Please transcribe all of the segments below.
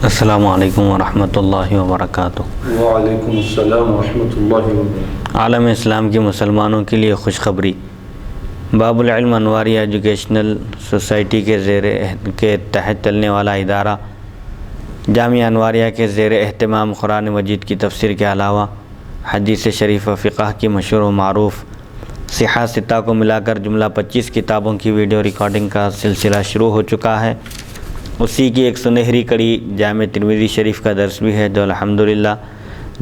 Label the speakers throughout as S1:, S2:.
S1: السلام علیکم ورحمۃ اللہ وبرکاتہ۔
S2: وعلیکم السلام ورحمۃ اللہ وبرکاتہ۔
S1: عالم اسلام کے مسلمانوں کے لیے خوشخبری۔ باب العلم انواریہ ایجوکیشنل سوسائٹی کے تحت چلنے والا ادارہ جامعہ انواریہ کے زیر اہتمام قرآن مجید کی تفسیر کے علاوہ حدیث شریف و فقہ کی مشہور و معروف صحاح ستہ کو ملا کر جملہ 25 کتابوں کی ویڈیو ریکارڈنگ کا سلسلہ شروع ہو چکا ہے۔ اسی کی ایک سنہری کڑی جامع ترمذی شریف کا درس بھی ہے جو الحمدللہ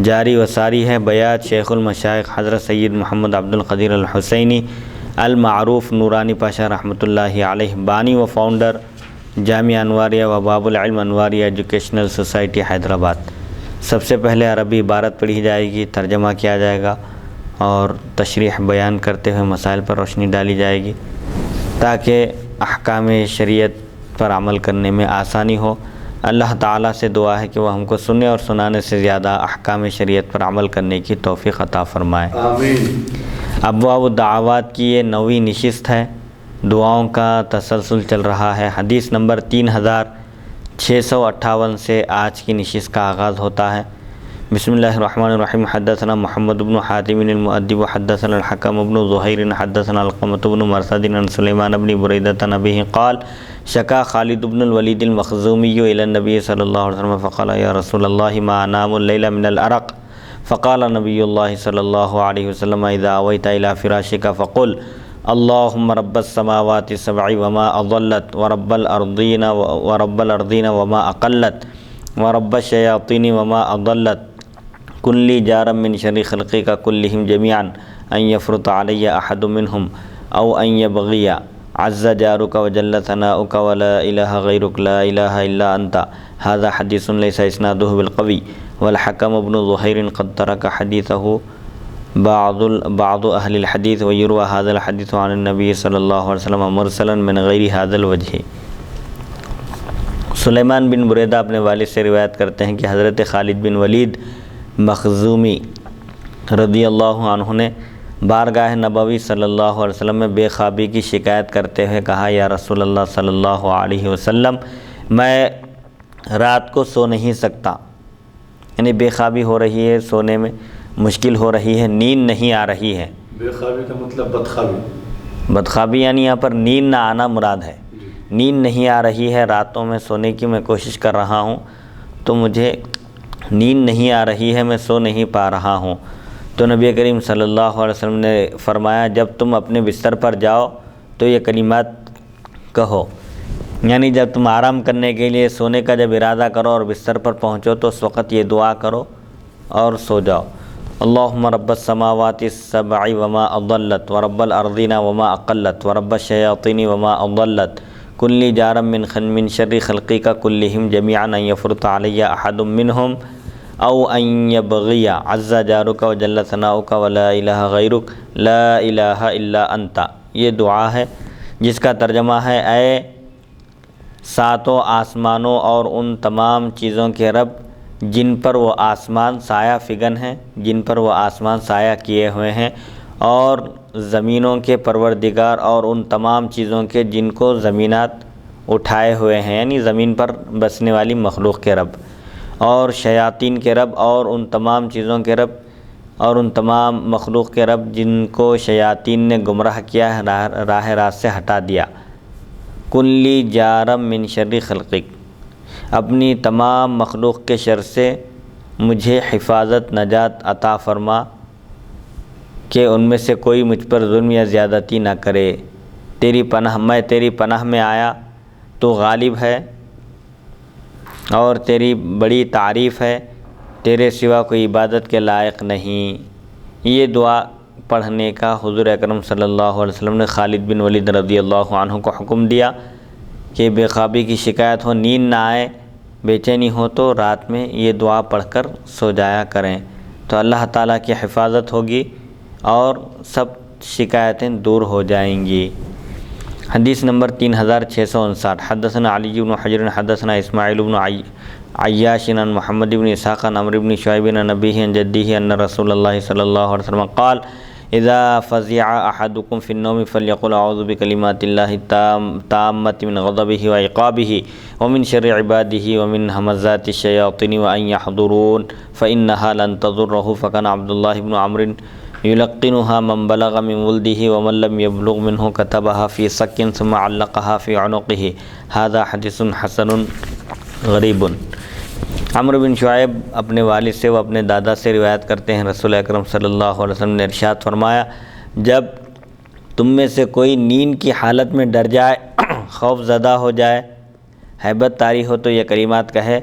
S1: جاری و ساری ہے۔ بیات شیخ المشائخ حضرت سید محمد عبد القدیر الحسینی المعروف نورانی پاشا رحمۃ اللہ علیہ، بانی و فاؤنڈر جامعہ انواریہ و باب العلم انواریہ ایجوکیشنل سوسائٹی حیدرآباد۔ سب سے پہلے عربی عبارت پڑھی جائے گی، ترجمہ کیا جائے گا اور تشریح بیان کرتے ہوئے مسائل پر روشنی ڈالی جائے گی تاکہ احکام شریعت پر عمل کرنے میں آسانی ہو۔ اللہ تعالیٰ سے دعا ہے کہ وہ ہم کو سننے اور سنانے سے زیادہ احکام شریعت پر عمل کرنے کی توفیق عطا فرمائے،
S2: آمین۔
S1: ابواب الدعوات کی یہ 9ویں نشست ہے، دعاؤں کا تسلسل چل رہا ہے۔ حدیث نمبر 3658 سے آج کی نشست کا آغاز ہوتا ہے۔ بسم اللہ الرحمن الرحیم۔ حدثنا محمد بن حاتم المؤدب حدثنا الحکم بن زہیر حدثنا علقمۃ بن مرثد عن سلیمان بن بریدۃ عن ابیہ قال شکا خالد بن الولید المخزومی الی النبی صلی اللہ علیہ وسلم فقال یا رسول اللہ ما انام اللیل من الارق فقال نبی اللہ صلی اللہ علیہ وسلم اذا اویت الی فراشک فقل اللہم رب السماوات السبع وما اضلت ورب الارضین وما اقلت ورب الشیاطین وما اضلت کن لی جارا من شر خلقک کلہم جمیعا ان یفرط علی احد منہم او ان یبغی عز جارک وجل ثناؤک ولا الہ غیرک لا الہ الا انت۔ هذا حدیث لیس اسنادہ بالقوی والحکم بن زہیر قد ترک حدیثہ بعض اہل الحدیث ویروى هذا الحدیث عن النبی صلی اللہ علیہ وسلم مرسلا من غیر هذا الوجہ۔ سلیمان بن بریدہ اپنے والد سے روایت کرتے ہیں کہ حضرت خالد بن ولید مخزومی رضی اللہ عنہ نے بارگاہ نبوی صلی اللہ علیہ وسلم میں بے خوابی کی شکایت کرتے ہوئے کہا یا رسول اللہ صلی اللہ علیہ وسلم میں رات کو سو نہیں سکتا، یعنی بے خوابی ہو رہی ہے، سونے میں مشکل ہو رہی ہے، نیند نہیں آ رہی ہے۔
S2: بے خوابی کا مطلب بدخوابی،
S1: بدخوابی یعنی یہاں پر نیند نہ آنا مراد ہے۔ نیند نہیں آ رہی ہے، راتوں میں سونے کی میں کوشش کر رہا ہوں تو مجھے نیند نہیں آ رہی ہے، میں سو نہیں پا رہا ہوں۔ تو نبی کریم صلی اللہ علیہ وسلم نے فرمایا جب تم اپنے بستر پر جاؤ تو یہ کلمات کہو، یعنی جب تم آرام کرنے کے لیے سونے کا جب ارادہ کرو اور بستر پر پہنچو تو اس وقت یہ دعا کرو اور سو جاؤ۔ اللہم رب السماوات السبع وما اضلت ورب الارضین وما اقلت ورب الشیاطین وما اضلت کن لی جارا من شر خلقک کلہم جمیعا ان یفرط علی احد منہم او ان یبغی عز جارک وجل ثناؤک ولا الہ غیرک لا الہ الا انت۔ یہ دعا ہے جس کا ترجمہ ہے اے ساتوں آسمانوں اور ان تمام چیزوں کے رب جن پر وہ آسمان سایہ فگن ہیں، جن پر وہ آسمان سایہ کیے ہوئے ہیں، اور زمینوں کے پروردگار اور ان تمام چیزوں کے جن کو زمینات اٹھائے ہوئے ہیں، یعنی زمین پر بسنے والی مخلوق کے رب، اور شیاطین کے رب اور ان تمام چیزوں کے رب اور ان تمام مخلوق کے رب جن کو شیاطین نے گمراہ کیا ہے، راہ راست سے ہٹا دیا۔ کن لی جارم من شر خلقک، اپنی تمام مخلوق کے شر سے مجھے حفاظت نجات عطا فرما کہ ان میں سے کوئی مجھ پر ظلم یا زیادتی نہ کرے۔ میں تیری پناہ میں آیا، تو غالب ہے اور تیری بڑی تعریف ہے، تیرے سوا کوئی عبادت کے لائق نہیں۔ یہ دعا پڑھنے کا حضور اکرم صلی اللہ علیہ وسلم نے خالد بن ولید رضی اللہ عنہ کو حکم دیا کہ بے خوابی کی شکایت ہو، نیند نہ آئے، بے چینی ہو تو رات میں یہ دعا پڑھ کر سو جایا کریں تو اللہ تعالیٰ کی حفاظت ہوگی اور سب شکایتیں دور ہو جائیں گی۔ حدیث نمبر 3659۔ حدثنا علی بن حجر حدثنا اسماعیل بن عیاش عن محمد بن اسحاق عن عمرو بن شعیب عن ابیہ عن جدہ ان رسول اللہ صلی اللہ علیہ وسلم قال اذا فزع احدکم فی النوم فلیقل اعوذ بکلمات اللہ التامۃ من غضبہ وعقابہ ومن شر عبادہ ومن ہمزات الشیاطین وان یحضرون فانہا لن تضرہ فکان عبداللہ بن عمرو یلقنها من بلغ من ولده ومن لم يبلغ منه كتبها في صك ثم علقها في عنقه هذا حدیث حسن غریب۔ عمرو بن شعیب اپنے والد سے و اپنے دادا سے روایت کرتے ہیں، رسول اکرم صلی اللہ علیہ وسلم نے ارشاد فرمایا، جب تم میں سے کوئی نیند کی حالت میں ڈر جائے، خوف زدہ ہو جائے، ہیبت طاری ہو تو یہ کلمات کہے،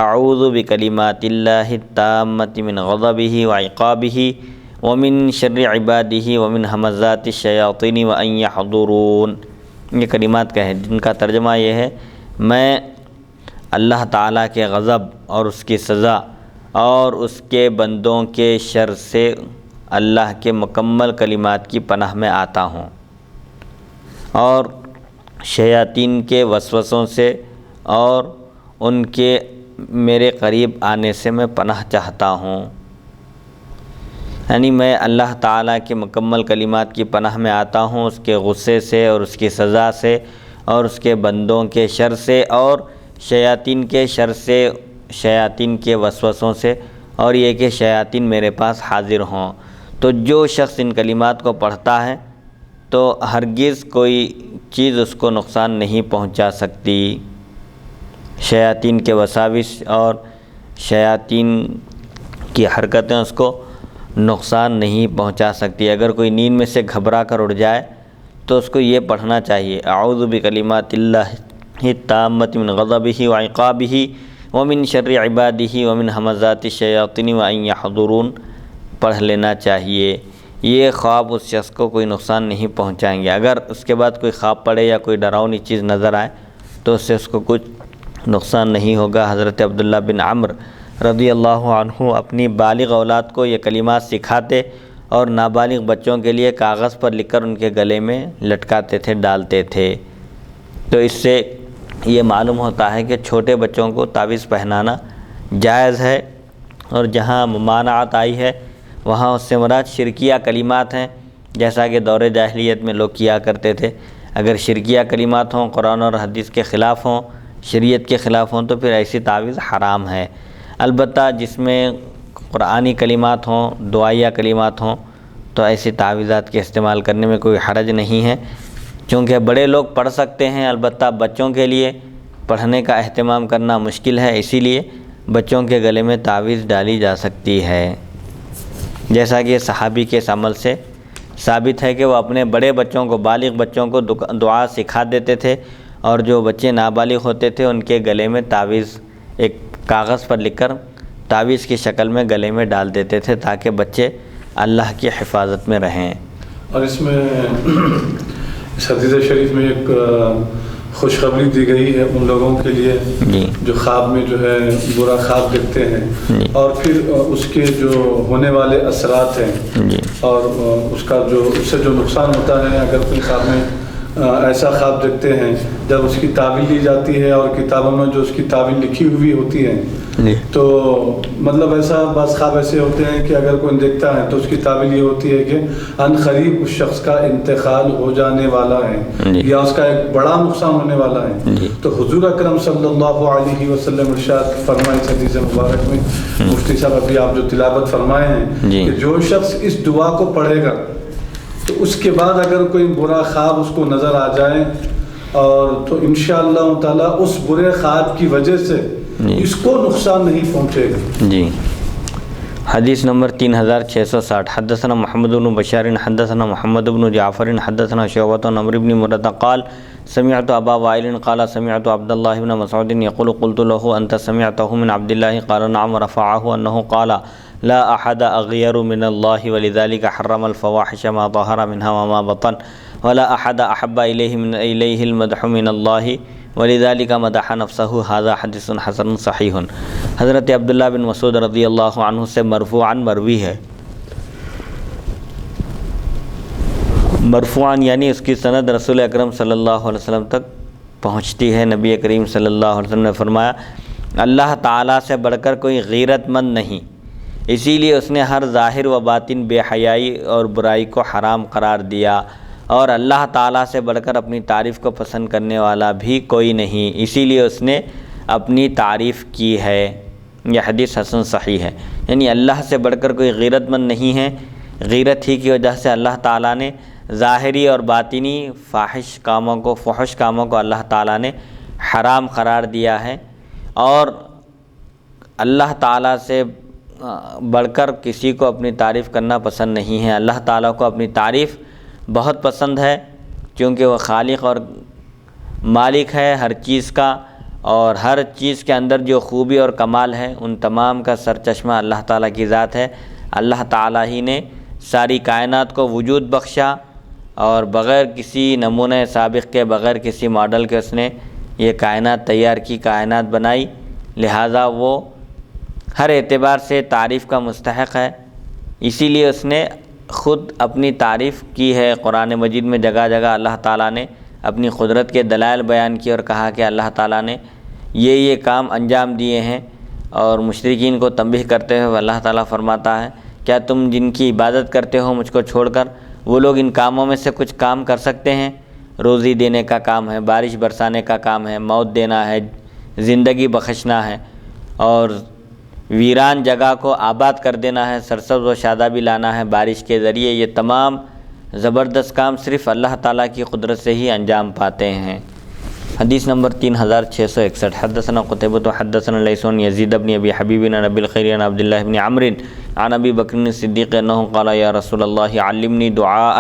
S1: اعوذ بکلمات اللہ التامۃ من غضبہ وعقابہ ومن شر عبادہ ومن ہمزات الشیاطین وان یحضرون۔ یہ کلمات کہے جن کا ترجمہ یہ ہے، میں اللہ تعالیٰ کے غضب اور اس کی سزا اور اس کے بندوں کے شر سے اللہ کے مکمل کلمات کی پناہ میں آتا ہوں، اور شیاطین کے وسوسوں سے اور ان کے میرے قریب آنے سے میں پناہ چاہتا ہوں۔ یعنی میں اللہ تعالیٰ کے مکمل کلمات کی پناہ میں آتا ہوں، اس کے غصے سے اور اس کی سزا سے اور اس کے بندوں کے شر سے اور شیاطین کے شر سے، شیاطین کے وسوسوں سے، اور یہ کہ شیاطین میرے پاس حاضر ہوں۔ تو جو شخص ان کلمات کو پڑھتا ہے تو ہرگز کوئی چیز اس کو نقصان نہیں پہنچا سکتی، شیاطین کے وساوس اور شیاطین کی حرکتیں اس کو نقصان نہیں پہنچا سکتی۔ اگر کوئی نیند میں سے گھبرا کر اٹھ جائے تو اس کو یہ پڑھنا چاہیے، اعوذ بکلمات اللہ التامۃ من غضبہ وعقابہ ومن شر عبادہ ومن ہمزات الشیاطین وان یحضرون پڑھ لینا چاہیے۔ یہ خواب اس شخص کو کوئی نقصان نہیں پہنچائیں گے۔ اگر اس کے بعد کوئی خواب پڑے یا کوئی ڈراؤنی چیز نظر آئے تو اس سے اس کو کچھ نقصان نہیں ہوگا۔ حضرت عبداللہ بن عمرو رضی اللہ عنہ اپنی بالغ اولاد کو یہ کلمات سکھاتے اور نابالغ بچوں کے لیے کاغذ پر لکھ کر ان کے گلے میں لٹکاتے تھے، ڈالتے تھے۔ تو اس سے یہ معلوم ہوتا ہے کہ چھوٹے بچوں کو تعویذ پہنانا جائز ہے، اور جہاں ممانعت آئی ہے وہاں اس سے مراد شرکیہ کلمات ہیں، جیسا کہ دور جاہلیت میں لوگ کیا کرتے تھے۔ اگر شرکیہ کلمات ہوں، قرآن اور حدیث کے خلاف ہوں، شریعت کے خلاف ہوں، تو پھر ایسی تعویذ حرام ہے۔ البتہ جس میں قرآنی کلمات ہوں، دعائیہ کلمات ہوں، تو ایسی تعویذات کے استعمال کرنے میں کوئی حرج نہیں ہے، چونکہ بڑے لوگ پڑھ سکتے ہیں، البتہ بچوں کے لیے پڑھنے کا اہتمام کرنا مشکل ہے، اسی لیے بچوں کے گلے میں تعویذ ڈالی جا سکتی ہے، جیسا کہ صحابی کے اس عمل سے ثابت ہے کہ وہ اپنے بڑے بچوں کو، بالغ بچوں کو دعا سکھا دیتے تھے، اور جو بچے نابالغ ہوتے تھے ان کے گلے میں تعویذ ایک کاغذ پر لکھ کر تعویذ کی شکل میں گلے میں ڈال دیتے تھے تاکہ بچے اللہ کی حفاظت میں رہیں۔
S2: اور اس میں اس حدیث شریف میں ایک خوشخبری دی گئی ہے ان لوگوں کے لیے جو خواب میں جو ہے برا خواب دیکھتے ہیں، اور پھر اس کے جو ہونے والے اثرات ہیں، اور اس سے جو نقصان ہوتا ہے اگر کوئی خواب میں ایسا خواب دیکھتے ہیں، جب اس کی تعبیر لی جاتی ہے اور کتابوں میں جو اس کی تعبیر لکھی ہوئی ہوتی ہے، تو مطلب ایسا بعض خواب ایسے ہوتے ہیں کہ اگر کوئی دیکھتا ہے تو اس کی تعبیر یہ ہوتی ہے کہ ان قریب اس شخص کا انتقال ہو جانے والا ہے یا اس کا ایک بڑا نقصان ہونے والا ہے۔ تو حضور اکرم صلی اللہ علیہ وسلم ارشاد فرمائے اس حدیث مبارک میں، مفتی صاحب ابھی آپ جو تلاوت فرمائے ہیں، کہ جو شخص اس دعا کو پڑھے گا تو اس کے بعد اگر کوئی برا خواب اس کو نظر آ جائے، اور تو انشاءاللہ تعالیٰ اس برے خواب کی وجہ سے اس کو نقصان نہیں پہنچے گا۔
S1: جی، حدیث نمبر 3660 حدثنا محمد بن بشار حدثنا محمد بن جعفر حدثنا شعبۃ عن عمرو بن مرۃ قال سمعت ابا وائل قال سمعت عبد الله بن مسعود يقول قلت له انت سمعته من عبد الله قال نعم رفعه انه قال لا احد اغير من الله ولذلك حرم الفواحش ما ظهر منها وما بطن ولا احد احب اليه المدح من الله ولذلك مدح نفسه هذا حدیث حسن صحیح۔ حضرت عبداللہ بن مسعود رضی اللہ عنہ سے مرفوعاً مروی ہے، مرفوعاً یعنی اس کی سند رسول اکرم صلی اللہ علیہ وسلم تک پہنچتی ہے۔ نبی کریم صلی اللہ علیہ وسلم نے فرمایا، اللہ تعالیٰ سے بڑھ کر کوئی غیرت مند نہیں، اسی لیے اس نے ہر ظاہر و باطن بے حیائی اور برائی کو حرام قرار دیا، اور اللہ تعالیٰ سے بڑھ کر اپنی تعریف کو پسند کرنے والا بھی کوئی نہیں، اسی لیے اس نے اپنی تعریف کی ہے۔ یہ حدیث حسن صحیح ہے، یعنی اللہ سے بڑھ کر کوئی غیرت مند نہیں ہے۔ غیرت ہی کی وجہ سے اللہ تعالیٰ نے ظاہری اور باطنی فحش کاموں کو اللہ تعالیٰ نے حرام قرار دیا ہے، اور اللہ تعالیٰ سے بڑھ کر کسی کو اپنی تعریف کرنا پسند نہیں ہے۔ اللہ تعالیٰ کو اپنی تعریف بہت پسند ہے، کیونکہ وہ خالق اور مالک ہے ہر چیز کا، اور ہر چیز کے اندر جو خوبی اور کمال ہے ان تمام کا سرچشمہ اللہ تعالیٰ کی ذات ہے۔ اللہ تعالیٰ ہی نے ساری کائنات کو وجود بخشا، اور بغیر کسی نمونے سابق کے، بغیر کسی ماڈل کے اس نے یہ کائنات تیار کی، کائنات بنائی، لہٰذا وہ ہر اعتبار سے تعریف کا مستحق ہے۔ اسی لیے اس نے خود اپنی تعریف کی ہے۔ قرآن مجید میں جگہ جگہ اللہ تعالیٰ نے اپنی قدرت کے دلائل بیان کیے اور کہا کہ اللہ تعالیٰ نے یہ کام انجام دیے ہیں، اور مشرکین کو تنبیہ کرتے ہوئے اللہ تعالیٰ فرماتا ہے کیا تم جن کی عبادت کرتے ہو مجھ کو چھوڑ کر، وہ لوگ ان کاموں میں سے کچھ کام کر سکتے ہیں؟ روزی دینے کا کام ہے، بارش برسانے کا کام ہے، موت دینا ہے، زندگی بخشنا ہے، اور ویران جگہ کو آباد کر دینا ہے، سرسبز و شادابی لانا ہے بارش کے ذریعے۔ یہ تمام زبردست کام صرف اللہ تعالیٰ کی قدرت سے ہی انجام پاتے ہیں۔ حدیث نمبر 3661، حدثنا قتيبة حدثنا ليث عن يزيد بن ابي حبيب عن ابي الخير عن عبد الله بن عمرو عن ابي بكر الصديق انه قال يا رسول الله علمني دعاء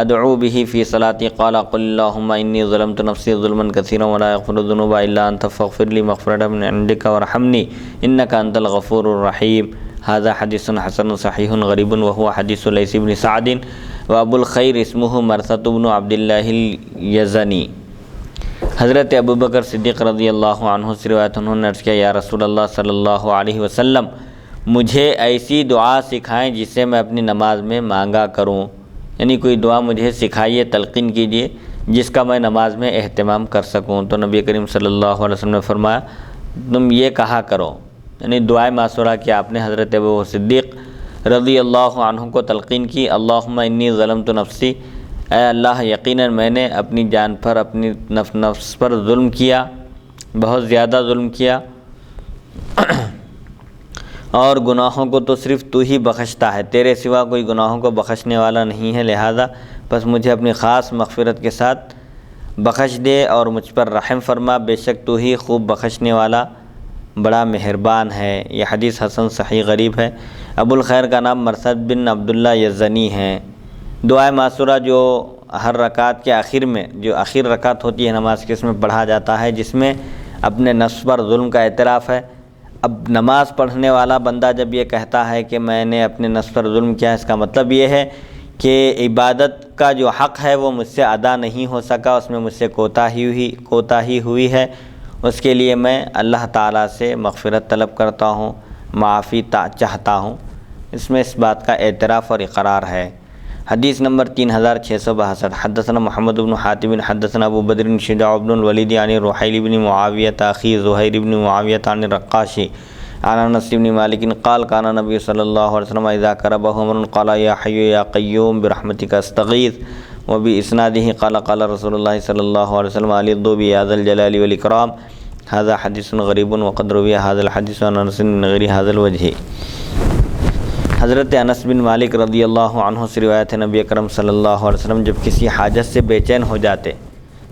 S1: ادعو به في صلاتي، قال قل اللهم اني ظلمت نفسي ظلما كثيرا ولا يغفر الذنوب الا انت فاغفر لي مغفرة من عندك وارحمني انك انت الغفور الرحيم۔ هذا حديث حسن صحيح غريب وهو حديث ليث بن سعد وابو الخير اسمه مرثد بن عبد الله اليزني۔ حضرت ابوبکر صدیق رضی اللہ عنہ سے روایت، انہوں نے عرض کیا یا رسول اللہ صلی اللہ علیہ وسلم مجھے ایسی دعا سکھائیں جسے میں اپنی نماز میں مانگا کروں، یعنی کوئی دعا مجھے سکھائیے، تلقین کیجیے جس کا میں نماز میں اہتمام کر سکوں۔ تو نبی کریم صلی اللہ علیہ وسلم نے فرمایا تم یہ کہا کرو، یعنی دعائے معصورہ کہ آپ نے حضرت ابو صدیق رضی اللہ عنہ کو تلقین کی، اللہم انی ظلمت نفسی، اے اللہ یقیناً میں نے اپنی جان پر، اپنی نفس پر ظلم کیا، بہت زیادہ ظلم کیا، اور گناہوں کو تو صرف تو ہی بخشتا ہے، تیرے سوا کوئی گناہوں کو بخشنے والا نہیں ہے، لہذا بس مجھے اپنی خاص مغفرت کے ساتھ بخش دے اور مجھ پر رحم فرما، بے شک تو ہی خوب بخشنے والا بڑا مہربان ہے۔ یہ حدیث حسن صحیح غریب ہے۔ ابو الخیر کا نام مرثد بن عبداللہ یزنی ہے۔ دعائے معصورہ جو ہر رکعت کے آخر میں، جو آخر رکعت ہوتی ہے نماز کی، اس میں پڑھا جاتا ہے، جس میں اپنے نفس پر ظلم کا اعتراف ہے۔ اب نماز پڑھنے والا بندہ جب یہ کہتا ہے کہ میں نے اپنے نفس پر ظلم کیا، اس کا مطلب یہ ہے کہ عبادت کا جو حق ہے وہ مجھ سے ادا نہیں ہو سکا، اس میں مجھ سے کوتاہی ہوئی ہے، اس کے لیے میں اللہ تعالیٰ سے مغفرت طلب کرتا ہوں، معافی چاہتا ہوں، اس میں اس بات کا اعتراف اور اقرار ہے۔ حدیث نمبر 3662، حدثنا محمد بن حاتم حدثنا ابو بدر شجاع بن الولید عن رحیل بن معاویۃ اخی زہیر بن معاویۃ عن الرقاشی عن انس بن مالک قال كان النبي صلی اللہ علیہ وسلم اذا كربه امر قال یا حی یا قیوم برحمتک استغیث، وباسناده قال قال رسول اللہ صلی اللہ علیہ وسلم الیضوا بیا ذا الجلال والاکرام۔ هذا حدیث غریب وقد روی هذا الحديث عن انس من غیر هذا الوجه۔ حضرت انس بن مالک رضی اللہ عنہ سے روایت ہے، نبی اکرم صلی اللہ علیہ وسلم جب کسی حاجت سے بے چین ہو جاتے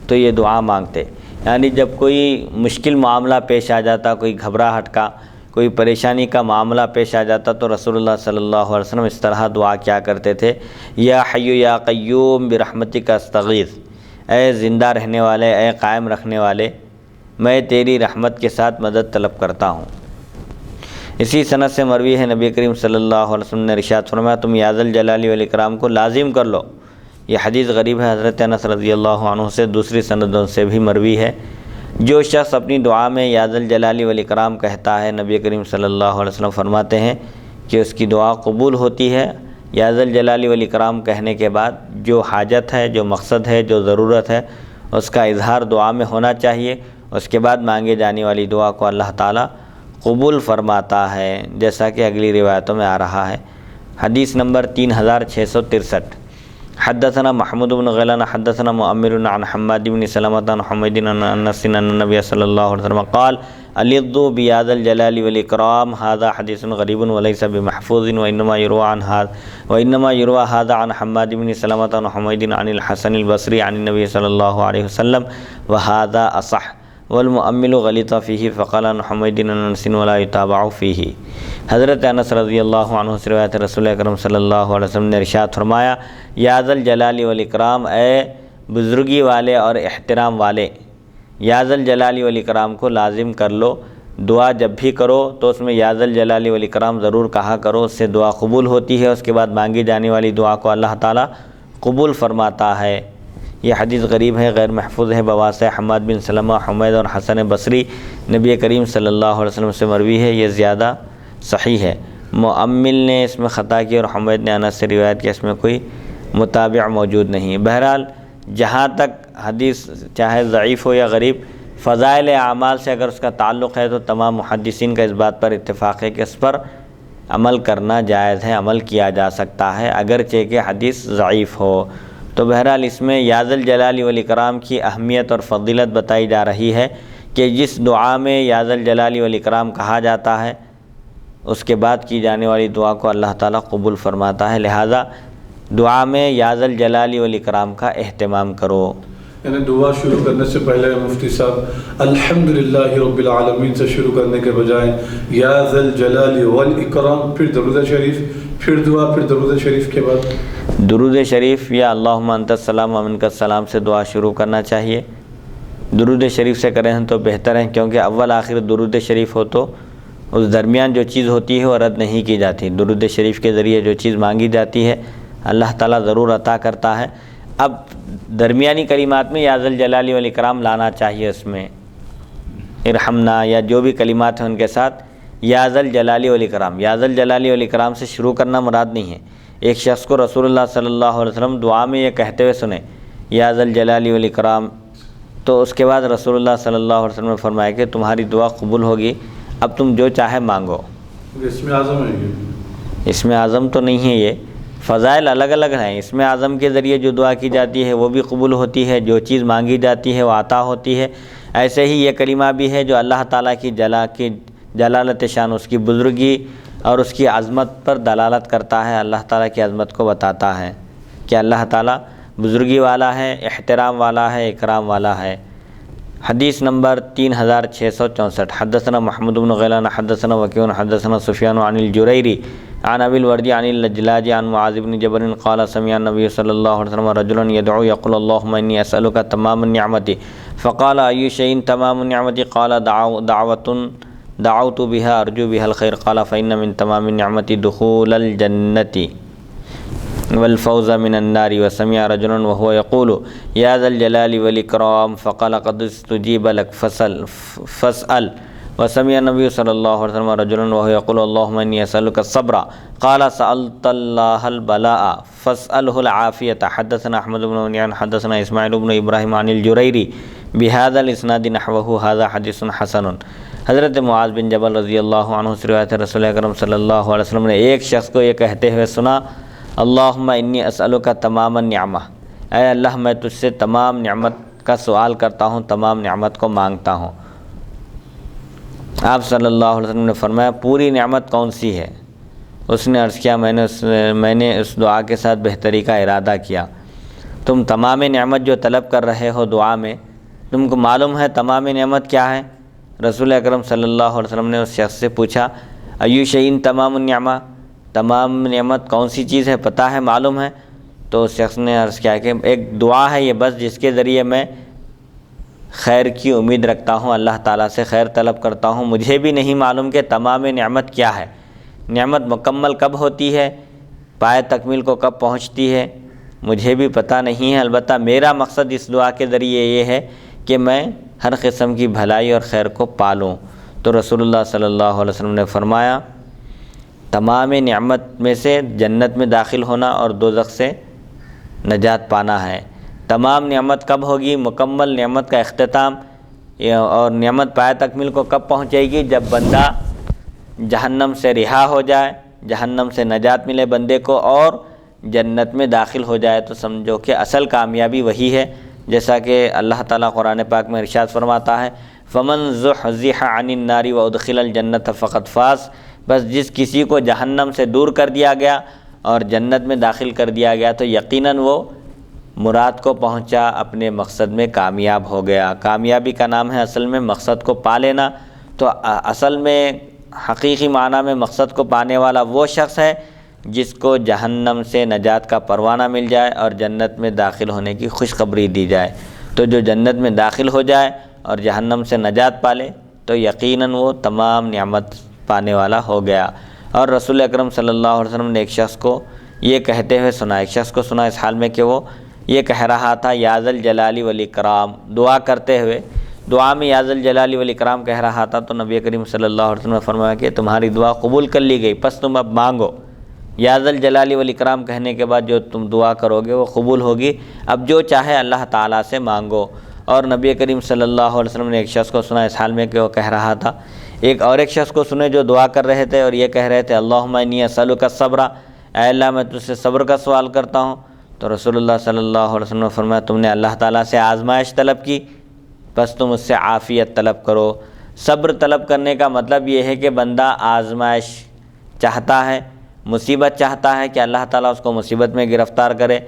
S1: تو یہ دعا مانگتے، یعنی جب کوئی مشکل معاملہ پیش آ جاتا، کوئی گھبراہٹ کا، کوئی پریشانی کا معاملہ پیش آ جاتا تو رسول اللہ صلی اللہ علیہ وسلم اس طرح دعا کیا کرتے تھے، یا حی یا قیوم برحمتک استغیث، اے زندہ رہنے والے، اے قائم رکھنے والے، میں تیری رحمت کے ساتھ مدد طلب کرتا ہوں۔ اسی سند سے مروی ہے، نبی کریم صلی اللہ علیہ وسلم نے ارشاد فرمایا تم یا ذا الجلال والاکرام کو لازم کر لو۔ یہ حدیث غریب ہے، حضرت انس رضی اللہ عنہ سے دوسری سندوں سے بھی مروی ہے۔ جو شخص اپنی دعا میں یا ذا الجلال والاکرام کہتا ہے، نبی کریم صلی اللہ علیہ وسلم فرماتے ہیں کہ اس کی دعا قبول ہوتی ہے۔ یا ذا الجلال والاکرام کہنے کے بعد جو حاجت ہے، جو مقصد ہے، جو ضرورت ہے، اس کا اظہار دعا میں ہونا چاہیے۔ اس کے بعد مانگے جانے والی دعا کو اللہ تعالیٰ قبول فرماتا ہے، جیسا کہ اگلی روایتوں میں آ رہا ہے۔ حدیث نمبر 3663۔ حدثنا محمود بن غیلان حدثنا مؤمر عن حماد بن سلمة عن حمید عن انس ان النبي صلی اللہ علیہ وسلم قال الضوا بيد الجلال والاکرام هذا حدیث غریب وليس بمحفوظ وانما يروى هذا عن حماد بن سلمة عن حمید عن الحسن البصری عن النبي صلی اللہ علیہ وسلم وهذا اصح والمؤمل غلط فيه فقال عن حمید عن انس ولا يتابع فيه۔ حضرت انس رضی اللہ عنہ سے روایت رسول اکرم صلی اللہ علیہ وسلم نے ارشاد فرمایا، یا ذا الجلال والاکرام، اے بزرگی والے اور احترام والے، یا ذا الجلال والاکرام کو لازم کر لو، دعا جب بھی کرو تو اس میں یا ذا الجلال والاکرام ضرور کہا کرو، اس سے دعا قبول ہوتی ہے، اس کے بعد مانگی جانے والی دعا کو اللہ تعالیٰ قبول فرماتا ہے۔ یہ حدیث غریب ہے، غیر محفوظ ہے، بواسطہ حماد بن سلمہ، حمید اور حسن بصری، نبی کریم صلی اللہ علیہ وسلم سے مروی ہے، یہ زیادہ صحیح ہے۔ مؤمل نے اس میں خطا کی اور حمید نے انس سے روایت کی، اس میں کوئی متابع موجود نہیں۔ بہرحال جہاں تک حدیث چاہے ضعیف ہو یا غریب، فضائل اعمال سے اگر اس کا تعلق ہے تو تمام محدثین کا اس بات پر اتفاق ہے کہ اس پر عمل کرنا جائز ہے، عمل کیا جا سکتا ہے اگرچہ کہ حدیث ضعیف ہو۔ تو بہرحال اس میں یا ذا الجلال والاکرام کی اہمیت اور فضیلت بتائی جا رہی ہے کہ جس دعا میں یا ذا الجلال والاکرام کہا جاتا ہے اس کے بعد کی جانے والی دعا کو اللہ تعالیٰ قبول فرماتا ہے، لہٰذا دعا میں یا ذا الجلال والاکرام کا اہتمام کرو۔
S2: یعنی دعا شروع کرنے سے پہلے مفتی صاحب الحمدللہ رب العالمین سے شروع کرنے کے بجائے یا ذا الجلال والاکرام، پھر درود شریف، پھر دعا، پھر درود شریف کے بعد
S1: درود شریف یا اللہم انت السلام و منک السلام سے دعا شروع کرنا چاہیے۔ درود شریف سے کریں تو بہتر ہے، کیونکہ اول آخر درود شریف ہو تو اس درمیان جو چیز ہوتی ہے وہ رد نہیں کی جاتی۔ درود شریف کے ذریعے جو چیز مانگی جاتی ہے اللہ تعالیٰ ضرور عطا کرتا ہے۔ اب درمیانی کلمات میں یا ذا الجلال والاکرام لانا چاہیے، اس میں ارحمنا یا جو بھی کلمات ہیں ان کے ساتھ یا ذا الجلال والاکرام، یا ذا الجلال والاکرام سے شروع کرنا مراد نہیں ہے۔ ایک شخص کو رسول اللہ صلی اللہ علیہ وسلم دعا میں یہ کہتے ہوئے سنے یا ذا الجلال والاکرام، تو اس کے بعد رسول اللہ صلی اللہ علیہ وسلم نے فرمایا کہ تمہاری دعا قبول ہوگی، اب تم جو چاہے مانگو۔
S2: اس میں اعظم ہے یہ؟
S1: اس میں اعظم تو نہیں ہے، یہ فضائل الگ الگ ہیں۔ اس میں اعظم کے ذریعے جو دعا کی جاتی ہے وہ بھی قبول ہوتی ہے، جو چیز مانگی جاتی ہے وہ عطا ہوتی ہے۔ ایسے ہی یہ کلمہ بھی ہے جو اللہ تعالیٰ کی جلالت شان، اس کی بزرگی اور اس کی عظمت پر دلالت کرتا ہے، اللہ تعالیٰ کی عظمت کو بتاتا ہے کہ اللہ تعالیٰ بزرگی والا ہے، احترام والا ہے، اکرام والا ہے۔ حدیث نمبر 3664۔ حدثنا محمود بن غیلان حدثنا وکیع حدثنا سفیان عن الجریری عن ابی الوردی عن اللجلاج عن معاذ بن جبل قال سمع النبی صلی اللہ علیہ وسلم رجلا يدعو يقول اللهم انی اسألک تمام النعمت فقال ای شیء تمام النعمت قال دعوت بها ارجو بها الخیر قال فإن من تمام النعمت دخول الجنة والفوز من النار وسمع رجلا وهو يقول يا ذا الجلال والإكرام فقال قد استجيب لك فاسأل وسمع النبي صلى الله عليه وسلم رجلا وهو يقول اللهم إني أسألك الصبر قال سألت الله البلاء فاسأله العافية۔ حدثنا أحمد بن منيع حدثنا إسماعيل بن إبراهيم عن الجريري بهذا الإسناد نحوه هذا حديث حسن۔ حضرت معاذ بن جبل رضی اللہ عنہ سے روایت ہے رسول اکرم صلی اللہ علیہ وسلم نے ایک شخص کو یہ کہتے ہوئے سنا اللہم انی اسألک تمام النعمہ، اے اللہ میں تجھ سے تمام نعمت کا سوال کرتا ہوں، تمام نعمت کو مانگتا ہوں۔ آپ صلی اللہ علیہ وسلم نے فرمایا پوری نعمت کون سی ہے؟ اس نے عرض کیا میں نے اس دعا کے ساتھ بہتری کا ارادہ کیا۔ تم تمام نعمت جو طلب کر رہے ہو دعا میں، تم کو معلوم ہے تمام نعمت کیا ہے؟ رسول اکرم صلی اللہ علیہ وسلم نے اس شخص سے پوچھا ایو شیء تمام النعمہ، تمام نعمت کون سی چیز ہے، پتہ ہے، معلوم ہے؟ تو اس شخص نے عرض کیا کہ ایک دعا ہے یہ بس، جس کے ذریعے میں خیر کی امید رکھتا ہوں، اللہ تعالیٰ سے خیر طلب کرتا ہوں، مجھے بھی نہیں معلوم کہ تمام نعمت کیا ہے، نعمت مکمل کب ہوتی ہے، پائے تکمیل کو کب پہنچتی ہے، مجھے بھی پتہ نہیں ہے، البتہ میرا مقصد اس دعا کے ذریعے یہ ہے کہ میں ہر قسم کی بھلائی اور خیر کو پالوں۔ تو رسول اللہ صلی اللہ علیہ وسلم نے فرمایا تمام نعمت میں سے جنت میں داخل ہونا اور دوزخ سے نجات پانا ہے۔ تمام نعمت کب ہوگی؟ مکمل نعمت کا اختتام اور نعمت پائے تکمیل کو کب پہنچے گی؟ جب بندہ جہنم سے رہا ہو جائے، جہنم سے نجات ملے بندے کو اور جنت میں داخل ہو جائے، تو سمجھو کہ اصل کامیابی وہی ہے، جیسا کہ اللہ تعالیٰ قرآن پاک میں ارشاد فرماتا ہے فَمَن زُحْزِحَ عَنِ النَّارِ وَأُدْخِلَ الْجَنَّةَ فَقَدْ فَازَ، بس جس کسی کو جہنم سے دور کر دیا گیا اور جنت میں داخل کر دیا گیا تو یقیناً وہ مراد کو پہنچا، اپنے مقصد میں کامیاب ہو گیا۔ کامیابی کا نام ہے اصل میں مقصد کو پا لینا، تو اصل میں حقیقی معنی میں مقصد کو پانے والا وہ شخص ہے جس کو جہنم سے نجات کا پروانہ مل جائے اور جنت میں داخل ہونے کی خوشخبری دی جائے۔ تو جو جنت میں داخل ہو جائے اور جہنم سے نجات پالے تو یقیناً وہ تمام نعمت پانے والا ہو گیا۔ اور رسول اکرم صلی اللہ علیہ وسلم نے ایک شخص کو یہ کہتے ہوئے سنا، ایک شخص کو سنا اس حال میں کہ وہ یہ کہہ رہا تھا یا ذا الجلال والاکرام، دعا کرتے ہوئے دعا میں یا ذا الجلال والاکرام کہہ رہا تھا، تو نبی کریم صلی اللہ علیہ وسلم نے فرمایا کہ تمہاری دعا قبول کر لی گئی، پس تم اب مانگو۔ یا ذا الجلال والاکرام کہنے کے بعد جو تم دعا کرو گے وہ قبول ہوگی، اب جو چاہے اللہ تعالیٰ سے مانگو۔ اور نبی کریم صلی اللہ علیہ وسلم نے ایک شخص کو سنا اس حال میں کہ وہ کہہ رہا تھا، ایک اور ایک شخص کو سنے جو دعا کر رہے تھے اور یہ کہہ رہے تھے اللہم انی اسألک الصبر، اے اللہ میں تجھ سے صبر کا سوال کرتا ہوں۔ تو رسول اللہ صلی اللہ علیہ وسلم نے فرمایا تم نے اللہ تعالیٰ سے آزمائش طلب کی، بس تم اس سے عافیت طلب کرو۔ صبر طلب کرنے کا مطلب یہ ہے کہ بندہ آزمائش چاہتا ہے، مصیبت چاہتا ہے کہ اللہ تعالیٰ اس کو مصیبت میں گرفتار کرے،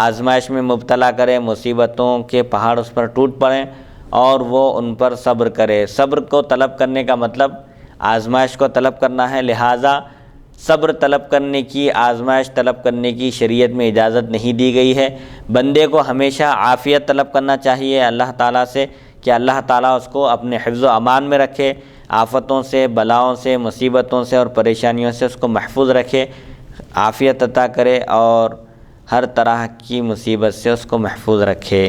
S1: آزمائش میں مبتلا کرے، مصیبتوں کے پہاڑ اس پر ٹوٹ پڑیں اور وہ ان پر صبر کرے۔ صبر کو طلب کرنے کا مطلب آزمائش کو طلب کرنا ہے، لہٰذا صبر طلب کرنے کی، آزمائش طلب کرنے کی شریعت میں اجازت نہیں دی گئی ہے۔ بندے کو ہمیشہ عافیت طلب کرنا چاہیے اللہ تعالیٰ سے کہ اللہ تعالیٰ اس کو اپنے حفظ و امان میں رکھے، آفتوں سے، بلاؤں سے، مصیبتوں سے اور پریشانیوں سے اس کو محفوظ رکھے، عافیت عطا کرے اور ہر طرح کی مصیبت سے اس کو محفوظ رکھے۔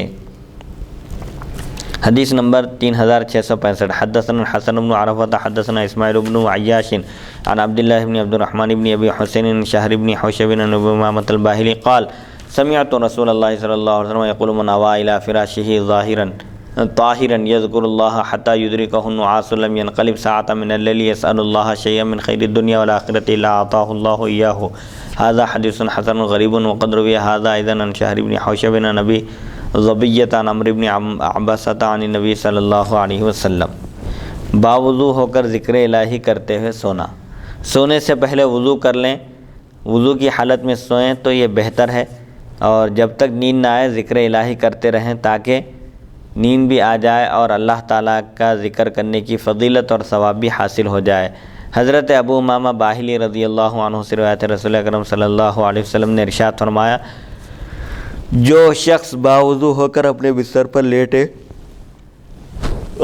S1: حدیث نمبر 3665 حدثنا الحسن بن عرفة حدثنا اسماعیل بن عیاش عن عبداللہ بن عبد الرحمن بن ابی حسین شہر بن حوشب بن ابی امامۃ الباہلی قال سمعت رسول اللہ صلی اللہ علیہ وسلم یقول من اوى الى فراشه ظاہرا طاہرا یذکر اللہ حتى یدرکہ النعاس لم ينقلب ساعة من الليل يسأل الله شيئا من خیر الدنیا والآخرة الا اعطاه الله إياه هذا حدیث حسن غریب وقد روی هذا ايضا عن شہر بن حوشب بن ابی ضبیۃ عن عمرو بن عبسۃ عن النبی صلی اللہ علیہ وسلم۔ باوضو ہو کر ذکر الہی کرتے ہوئے سونا، سونے سے پہلے وضو کر لیں، وضو کی حالت میں سوئیں تو یہ بہتر ہے، اور جب تک نیند نہ آئے ذکر الہی کرتے رہیں تاکہ نیند بھی آ جائے اور اللہ تعالیٰ کا ذکر کرنے کی فضیلت اور ثواب بھی حاصل ہو جائے۔ حضرت ابو امامہ باہلی رضی اللہ عنہ سے روایت رسول اکرم صلی اللہ علیہ وسلم نے ارشاد فرمایا جو شخص باوضو ہو کر اپنے بستر پر لیٹے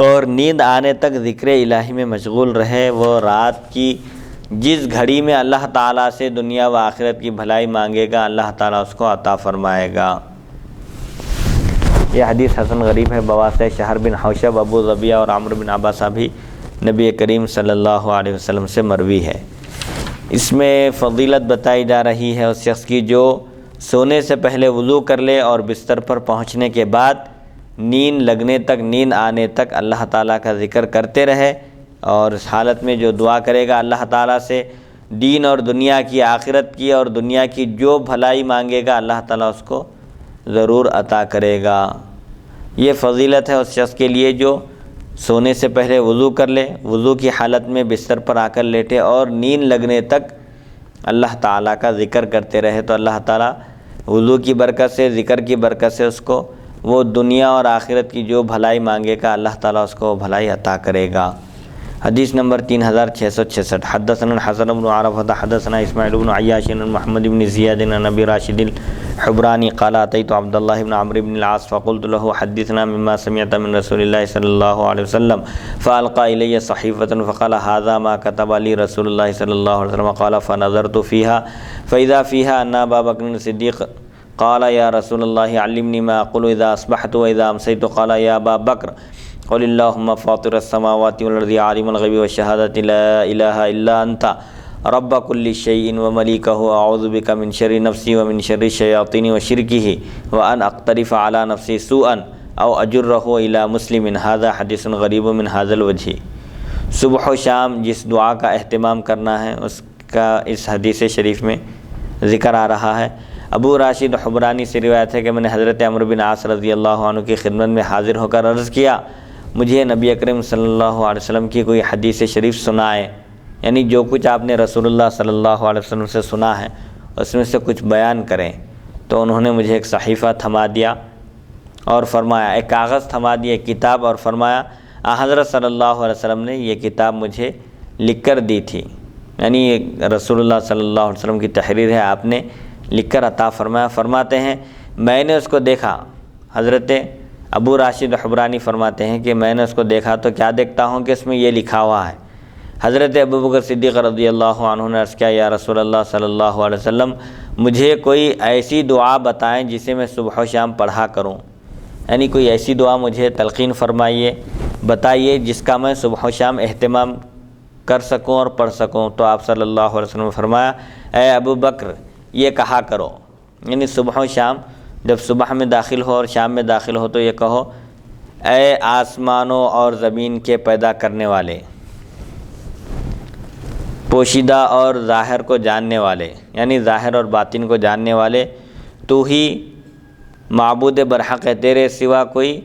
S1: اور نیند آنے تک ذکر الہی میں مشغول رہے وہ رات کی جس گھڑی میں اللہ تعالیٰ سے دنیا و آخرت کی بھلائی مانگے گا اللہ تعالیٰ اس کو عطا فرمائے گا۔ یہ حدیث حسن غریب ہے، بواسطہ شہر بن حوشب، ابو ظبیہ اور عمرو بن عباسہ بھی نبی کریم صلی اللہ علیہ وسلم سے مروی ہے۔ اس میں فضیلت بتائی جا رہی ہے اس شخص کی جو سونے سے پہلے وضو کر لے اور بستر پر پہنچنے کے بعد نیند لگنے تک، نیند آنے تک اللہ تعالیٰ کا ذکر کرتے رہے، اور اس حالت میں جو دعا کرے گا اللہ تعالیٰ سے دین اور دنیا کی، آخرت کی اور دنیا کی جو بھلائی مانگے گا اللہ تعالیٰ اس کو ضرور عطا کرے گا۔ یہ فضیلت ہے اس شخص کے لیے جو سونے سے پہلے وضو کر لے، وضو کی حالت میں بستر پر آ کر لیٹے اور نیند لگنے تک اللہ تعالیٰ کا ذکر کرتے رہے، تو اللہ تعالیٰ وضو کی برکت سے، ذکر کی برکت سے اس کو وہ دنیا اور آخرت کی جو بھلائی مانگے گا اللہ تعالیٰ اس کو بھلائی عطا کرے گا۔ حدیث نمبر 3666 حدثنا الحسن بن عرفة حدثنا اسماعیل بن عیاش عن محمد بن زیاد عن ابی راشد الحبرانی قال اتیت عبد اللہ بن عمرو بن العاص فقلت له حدثنا مما سمعت من رسول اللہ صلی اللہ علیہ وسلم فالقى الی صحیفة فقال هذا ما كتب لي رسول اللہ صلی اللہ علیہ وسلم قال فنظرت فيها فاذا فيها ان ابا بکر الصدیق قال یا رسول اللہ علمنی ما اقول اذا اصبحت واذا امسیت قال یا ابا بکر قل اللہم فاطر السماوات والارض عالم الغیب والشہادۃ لا الہ الا انت رب کل شیء وملیکہ اعوذ بک من شر نفسی ومن شر الشیاطین وشرکہ وان اقترف علی نفسی سوءا او اجرہ الی مسلم۔ ھذا حدیث غریب من ھذا الوجہ۔ صبح و شام جس دعا کا اہتمام کرنا ہے اس کا اس حدیث شریف میں ذکر آ رہا ہے۔ ابو راشد حبرانی سے روایت ہے کہ میں نے حضرت عمرو بن عاص رضی اللہ عنہ کی خدمت میں حاضر ہو کر عرض کیا، مجھے نبی اکرم صلی اللہ علیہ وسلم کی کوئی حدیث شریف سنائے، یعنی جو کچھ آپ نے رسول اللہ صلی اللہ علیہ وسلم سے سنا ہے اس میں سے کچھ بیان کریں۔ تو انہوں نے مجھے ایک صحیفہ تھما دیا اور فرمایا، ایک کاغذ تھما دیا، ایک کتاب، اور فرمایا حضرت صلی اللہ علیہ وسلم نے یہ کتاب مجھے لکھ کر دی تھی، یعنی یہ رسول اللہ صلی اللہ علیہ وسلم کی تحریر ہے، آپ نے لکھ کر عطا فرمایا۔ فرماتے ہیں میں نے اس کو دیکھا، حضرت ابو راشد حبرانی فرماتے ہیں کہ میں نے اس کو دیکھا تو کیا دیکھتا ہوں کہ اس میں یہ لکھا ہوا ہے۔ حضرت ابوبکر صدیق رضی اللہ عنہ نے عرض کیا، یا رسول اللہ صلی اللہ علیہ وسلم مجھے کوئی ایسی دعا بتائیں جسے میں صبح و شام پڑھا کروں، یعنی کوئی ایسی دعا مجھے تلقین فرمائیے، بتائیے جس کا میں صبح و شام اہتمام کر سکوں اور پڑھ سکوں۔ تو آپ صلی اللہ علیہ وسلم نے فرمایا، اے ابو بکر یہ کہا کرو، یعنی صبح و شام، جب صبح میں داخل ہو اور شام میں داخل ہو تو یہ کہو، اے آسمانوں اور زمین کے پیدا کرنے والے، پوشیدہ اور ظاہر کو جاننے والے، یعنی ظاہر اور باطن کو جاننے والے، تو ہی معبود برحق ہے، تیرے سوا کوئی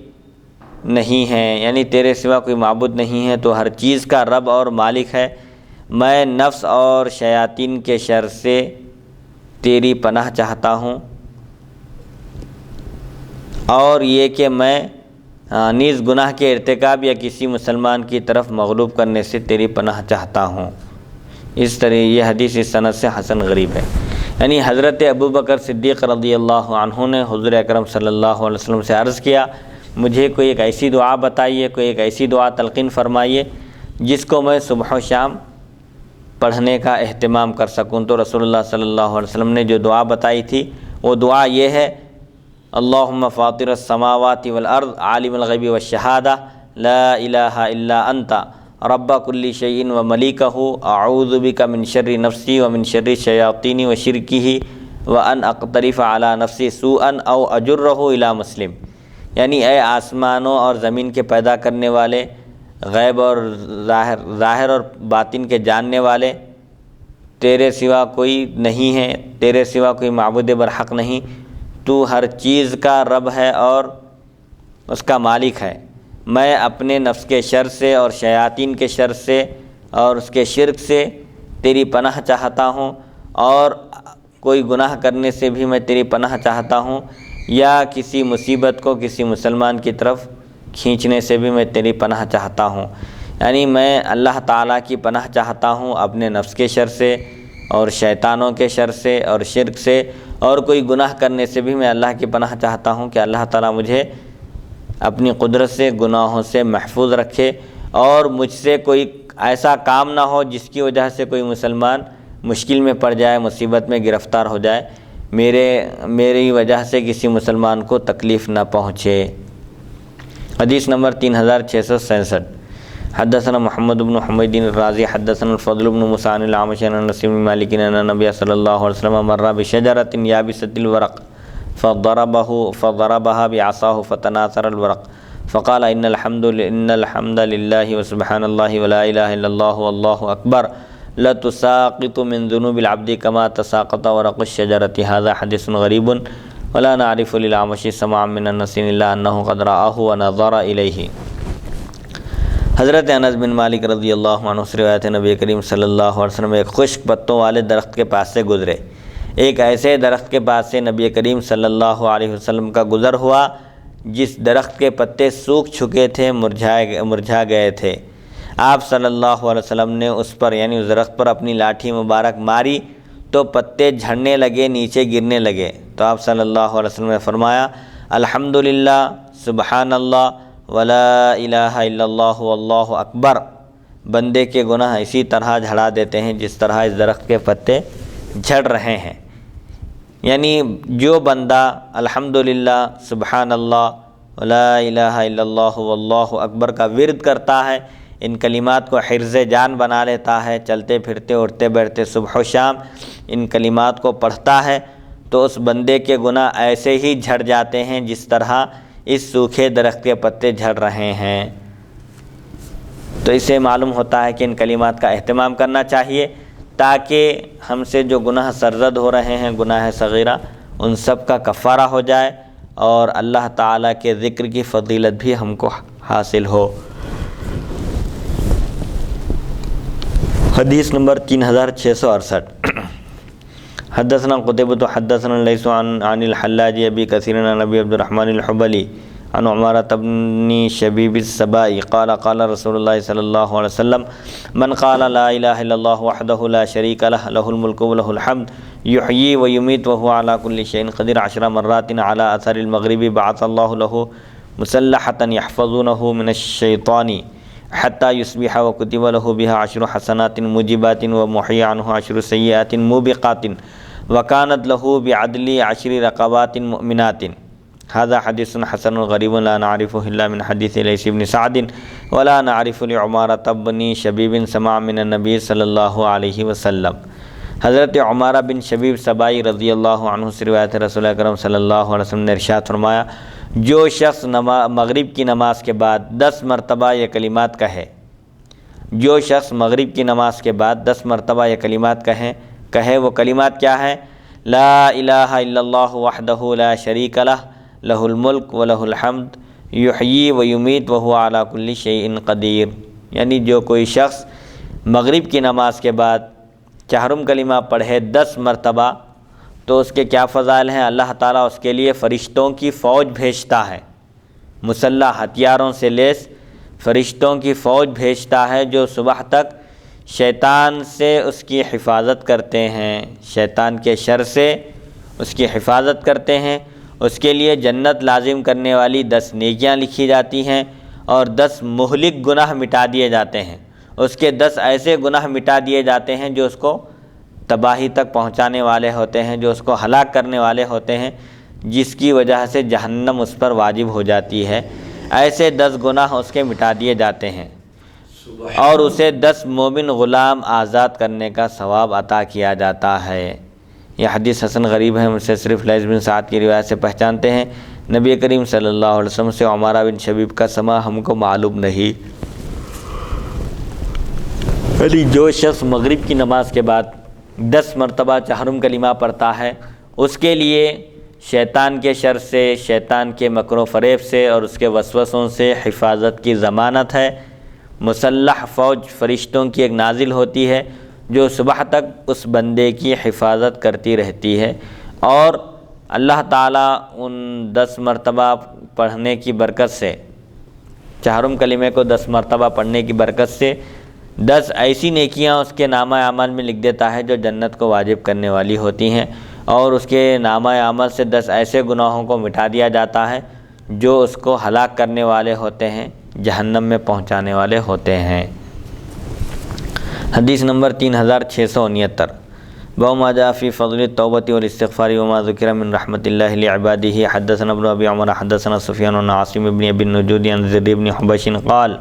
S1: نہیں ہے، یعنی تیرے سوا کوئی معبود نہیں ہے، تو ہر چیز کا رب اور مالک ہے۔ میں نفس اور شیاطین کے شر سے تیری پناہ چاہتا ہوں، اور یہ کہ میں نیز گناہ کے ارتکاب یا کسی مسلمان کی طرف مغلوب کرنے سے تیری پناہ چاہتا ہوں۔ اس طرح یہ حدیث اس سند سے حسن غریب ہے، یعنی حضرت ابوبکر صدیق رضی اللہ عنہ نے حضور اکرم صلی اللہ علیہ وسلم سے عرض کیا، مجھے کوئی ایک ایسی دعا بتائیے، کوئی ایک ایسی دعا تلقین فرمائیے جس کو میں صبح و شام پڑھنے کا اہتمام کر سکوں۔ تو رسول اللہ صلی اللہ علیہ وسلم نے جو دعا بتائی تھی وہ دعا یہ ہے، اللہم فاطر السماوات والارض عالم الغیب والشہادہ لا الہ الا انت رب کل شیء وملیکہ اعوذ بک من شر نفسی ومن شر الشیاطین وشرکہ وان اقترف علی نفسی سوءا او اجرہ الی مسلم، یعنی اے آسمانوں اور زمین کے پیدا کرنے والے، غیب اور ظاہر اور باطن کے جاننے والے، تیرے سوا کوئی نہیں ہے، تیرے سوا کوئی معبود برحق نہیں، تو ہر چیز کا رب ہے اور اس کا مالک ہے۔ میں اپنے نفس کے شر سے اور شیاطین کے شر سے اور اس کے شرک سے تیری پناہ چاہتا ہوں، اور کوئی گناہ کرنے سے بھی میں تیری پناہ چاہتا ہوں، یا کسی مصیبت کو کسی مسلمان کی طرف کھینچنے سے بھی میں تیری پناہ چاہتا ہوں، یعنی میں اللہ تعالیٰ کی پناہ چاہتا ہوں اپنے نفس کے شر سے اور شیطانوں کے شر سے اور شرک سے، اور کوئی گناہ کرنے سے بھی میں اللہ کی پناہ چاہتا ہوں کہ اللہ تعالیٰ مجھے اپنی قدرت سے گناہوں سے محفوظ رکھے، اور مجھ سے کوئی ایسا کام نہ ہو جس کی وجہ سے کوئی مسلمان مشکل میں پڑ جائے، مصیبت میں گرفتار ہو جائے، میری وجہ سے کسی مسلمان کو تکلیف نہ پہنچے۔ حدیث نمبر 3667، حدثنا محمد بن حمید الرازی حدثنا الفضل بن موسیٰ عن الأعمش عن انس بن مالک ان النبی صلی اللہ علیہ وسلم مر بشجرۃ یابسۃ الورق فضربها بعصاه فتناثر الورق فقال ان الحمد لله وسبحان الله ولا اله الا الله والله اکبر لتساقط من ذنوب العبد كما تساقط ورق الشجرة۔ هذا حديث غريب ولا نعرف للأعمش سماعا من انس الا انه قد رآه ونظر الیہ۔ حضرت انس بن مالک رضی اللہ عنہ سے روایت ہے، نبی کریم صلی اللہ علیہ وسلم ایک خشک پتوں والے درخت کے پاس سے گزرے، ایک ایسے درخت کے پاس سے نبی کریم صلی اللہ علیہ وسلم کا گزر ہوا جس درخت کے پتے سوکھ چکے تھے، مرجھا گئے تھے۔ آپ صلی اللہ علیہ وسلم نے اس پر یعنی اس درخت پر اپنی لاٹھی مبارک ماری تو پتے جھڑنے لگے، نیچے گرنے لگے، تو آپ صلی اللہ علیہ وسلم نے فرمایا، الحمدللہ، سبحان اللہ، ولا الہ الا اللہ واللہ اکبر۔ بندے کے گناہ اسی طرح جھڑا دیتے ہیں جس طرح اس درخت کے پتے جھڑ رہے ہیں، یعنی جو بندہ الحمدللہ، سبحان اللہ، ولا الہ الا اللہ واللہ اکبر کا ورد کرتا ہے، ان کلمات کو حرز جان بنا لیتا ہے، چلتے پھرتے اٹھتے بیٹھتے صبح و شام ان کلمات کو پڑھتا ہے، تو اس بندے کے گناہ ایسے ہی جھڑ جاتے ہیں جس طرح اس سوکھے درخت کے پتے جھڑ رہے ہیں۔ تو اس سے معلوم ہوتا ہے کہ ان کلمات کا اہتمام کرنا چاہیے تاکہ ہم سے جو گناہ سرزد ہو رہے ہیں گناہ صغیرہ ان سب کا کفارہ ہو جائے اور اللہ تعالیٰ کے ذکر کی فضیلت بھی ہم کو حاصل ہو۔ حدیث نمبر 3668 حدثنا قتيبة حدثنا ليس عن الحلاج ابي كثير عن ابي عبد الرحمن الحبلي عن عمارة بن شبيب السبائي قال قال رسول الله صلى الله عليه وسلم من قال لا اله الا الله وحده لا شريك له له الملك وله الحمد يحيي ويميت وهو على كل شيء قدير 10 مرات على اثر المغرب بعث الله له مسلحة يحفظونه من الشيطان حتى يصبح وكتب له بها 10 حسنات موجبات ومحي عنه 10 سيئات موبقات وكانت له بعدل 10 رقبات مؤمنات۔ هذا حديث حسن غريب لا نعرفه إلا من حديث ليث بن سعد ولا نعرف لعمارة بن شبيب سمع من النبي صلی اللہ علیہ وسلم۔ حضرت عمارہ بن شبیب سبائی رضی اللہ عنہ سے روایت رسول اکرم صلی اللہ علیہ وسلم نے ارشاد فرمایا، جو شخص مغرب کی نماز کے بعد 10 مرتبہ یہ کلمات کہے، جو شخص مغرب کی نماز کے بعد 10 مرتبہ یہ کلمات کہے وہ کلمات کیا ہے؟ لا الہ الا اللہ وحدہ لا شریک لہ لہ الملک و لہ الحمد یحیی و یمیت وہو علی کل شیء قدیر۔ یعنی جو کوئی شخص مغرب کی نماز کے بعد چہارم کلمہ پڑھے 10 مرتبہ تو اس کے کیا فضائل ہیں؟ اللہ تعالیٰ اس کے لیے فرشتوں کی فوج بھیجتا ہے، مسلح ہتھیاروں سے لیس فرشتوں کی فوج بھیجتا ہے جو صبح تک شیطان سے اس کی حفاظت کرتے ہیں، شیطان کے شر سے اس کی حفاظت کرتے ہیں۔ اس کے لیے جنت لازم کرنے والی 10 نیکیاں لکھی جاتی ہیں اور 10 مہلک گناہ مٹا دیے جاتے ہیں۔ اس کے 10 ایسے گناہ مٹا دیے جاتے ہیں جو اس کو تباہی تک پہنچانے والے ہوتے ہیں، جو اس کو ہلاک کرنے والے ہوتے ہیں، جس کی وجہ سے جہنم اس پر واجب ہو جاتی ہے۔ ایسے 10 گناہ اس کے مٹا دیے جاتے ہیں اور اسے 10 مومن غلام آزاد کرنے کا ثواب عطا کیا جاتا ہے۔ یہ حدیث حسن غریب ہے، اسے صرف لیث بن سعد کی روایت سے پہچانتے ہیں۔ نبی کریم صلی اللہ علیہ وسلم سے عمارہ بن شبیب کا سماع ہم کو معلوم نہیں۔ جو شخص مغرب کی نماز کے بعد 10 مرتبہ چہارم کلمہ پڑھتا ہے اس کے لیے شیطان کے شر سے، شیطان کے مکر و فریب سے اور اس کے وسوسوں سے حفاظت کی ضمانت ہے۔ مسلح فوج فرشتوں کی ایک نازل ہوتی ہے جو صبح تک اس بندے کی حفاظت کرتی رہتی ہے، اور اللہ تعالیٰ ان 10 مرتبہ پڑھنے کی برکت سے، چہارم کلمے کو 10 مرتبہ پڑھنے کی برکت سے 10 ایسی نیکیاں اس کے نامہ اعمال میں لکھ دیتا ہے جو جنت کو واجب کرنے والی ہوتی ہیں، اور اس کے نامہ اعمال سے 10 ایسے گناہوں کو مٹا دیا جاتا ہے جو اس کو ہلاک کرنے والے ہوتے ہیں، جہنم میں پہنچانے والے ہوتے ہیں۔ حدیث نمبر 3669 باب ما جاء فی فضل التوبۃ والاستغفار وما ذکر من رحمت اللہ لعباده۔ حدثنا ابن ابی عمر حدثنا سفیان بن عاصم بن ابی النجود عن زید بن حبش قال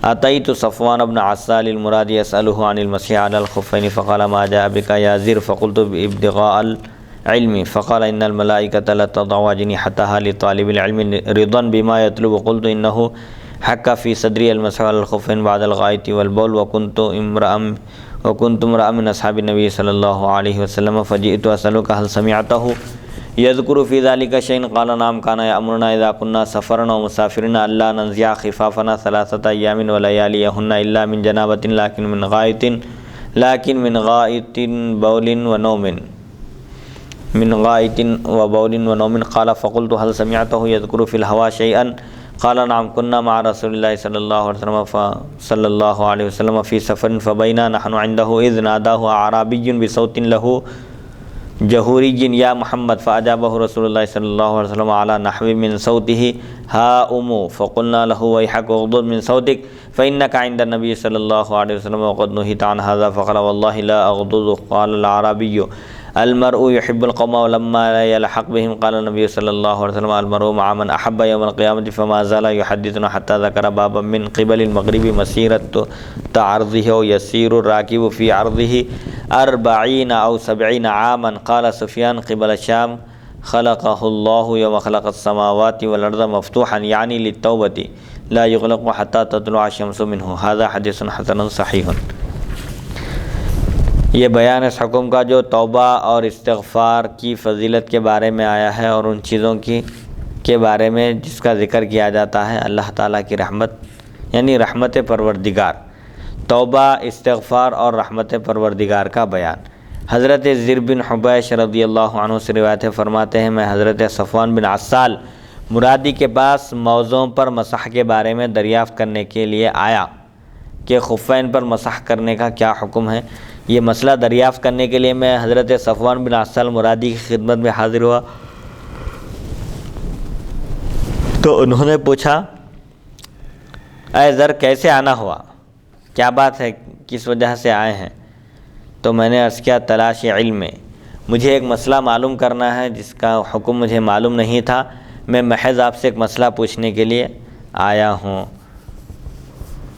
S1: اتيت صفوان بن عسال المراد يسأله عن المسح على الخفين فقال ما جاء بك يا زر؟ فقلت بابتغاء العلم، فقال ان الملائكة لا تضع أجنحتها لطالب العلم رضا بما يطلب۔ قلت انه حق في صدري المسح على الخفين بعد الغائط والبول وكنت امرأ من اصحاب النبي صلى الله عليه وسلم فجئت اسألك هل سمعته يذكر في ذلك شيء؟ قال نعم، كان يأمرنا إذا كنا سفرا ومسافرين ألا ننزع خفافنا 3 أيام ولياليهن إلا من جنابة لكن من غائط بول ونوم، من غائط وبول ونوم۔ قال فقلت هل سمعته يذكر في الهوى شيئا؟ قال نعم، كنا مع رسول الله صلى الله عليه وسلم في سفر فبينا نحن عنده إذ ناداه أعرابي بصوت له جهوري يا محمد، فأجابه رسول الله صلى الله عليه وسلم على نحو من صوته ها أمو، فقلنا له ويحك اغضض من صوتك فإنك عند النبي صلى الله عليه وسلم وقد نهيت عن هذا، فقال والله لا أغضض۔ قال الأعرابي المرء يحب القوم ولما يلحق بهم، قال النبي صلى الله عليه وسلم المرء مع من أحب يوم القيامة، فما زال يحدثنا حتى ذكر بابا من قبل المغرب مسيرة عرضه ويسير الراكب في عرضه 40 أو 70 عاما۔ قال سفيان قبل الشام خلقه الله يوم خلق السماوات والأرض مفتوحا يعني للتوبة، لا يغلق حتى تطلع الشمس منه هذا حدیث حسن صحیح۔ یہ بیان اس حکم کا جو توبہ اور استغفار کی فضیلت کے بارے میں آیا ہے اور ان چیزوں کے بارے میں جس کا ذکر کیا جاتا ہے اللہ تعالیٰ کی رحمت یعنی رحمت پروردگار، توبہ، استغفار اور رحمت پروردگار کا بیان۔ حضرت زر بن حبیش رضی اللہ عنہ سے روایت فرماتے ہیں میں حضرت صفوان بن عسال مرادی کے پاس موضوع پر مسح کے بارے میں دریافت کرنے کے لیے آیا کہ خفین پر مسح کرنے کا کیا حکم ہے۔ یہ مسئلہ دریافت کرنے کے لیے میں حضرت صفوان بن عسال مرادی کی خدمت میں حاضر ہوا تو انہوں نے پوچھا اے زر کیسے آنا ہوا، کیا بات ہے، کس وجہ سے آئے ہیں؟ تو میں نے عرض کیا تلاش علم میں مجھے ایک مسئلہ معلوم کرنا ہے جس کا حکم مجھے معلوم نہیں تھا، میں محض آپ سے ایک مسئلہ پوچھنے کے لیے آیا ہوں۔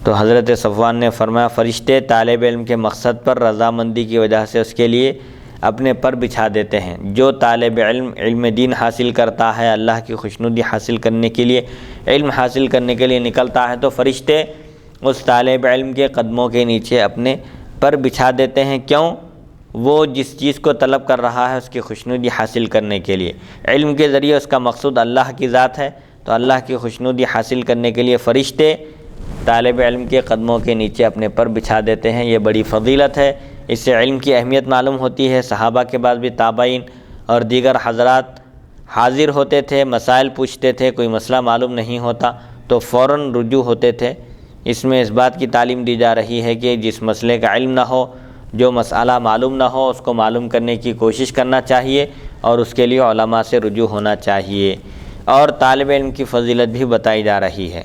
S1: تو حضرت صفوان نے فرمایا فرشتے طالب علم کے مقصد پر رضامندی کی وجہ سے اس کے لیے اپنے پر بچھا دیتے ہیں۔ جو طالب علم علم دین حاصل کرتا ہے، اللہ کی خوشنودی حاصل کرنے کے لیے، علم حاصل کرنے کے لیے نکلتا ہے تو فرشتے اس طالب علم کے قدموں کے نیچے اپنے پر بچھا دیتے ہیں۔ کیوں؟ وہ جس چیز کو طلب کر رہا ہے اس کی خوشنودی حاصل کرنے کے لیے، علم کے ذریعے اس کا مقصود اللہ کی ذات ہے تو اللہ کی خوشنودی حاصل کرنے کے لیے فرشتے طالب علم کے قدموں کے نیچے اپنے پر بچھا دیتے ہیں۔ یہ بڑی فضیلت ہے، اس سے علم کی اہمیت معلوم ہوتی ہے۔ صحابہ کے بعد بھی تابعین اور دیگر حضرات حاضر ہوتے تھے، مسائل پوچھتے تھے، کوئی مسئلہ معلوم نہیں ہوتا تو فوراً رجوع ہوتے تھے۔ اس میں اس بات کی تعلیم دی جا رہی ہے کہ جس مسئلے کا علم نہ ہو، جو مسئلہ معلوم نہ ہو، اس کو معلوم کرنے کی کوشش کرنا چاہیے اور اس کے لیے علماء سے رجوع ہونا چاہیے، اور طالب علم کی فضیلت بھی بتائی جا رہی ہے۔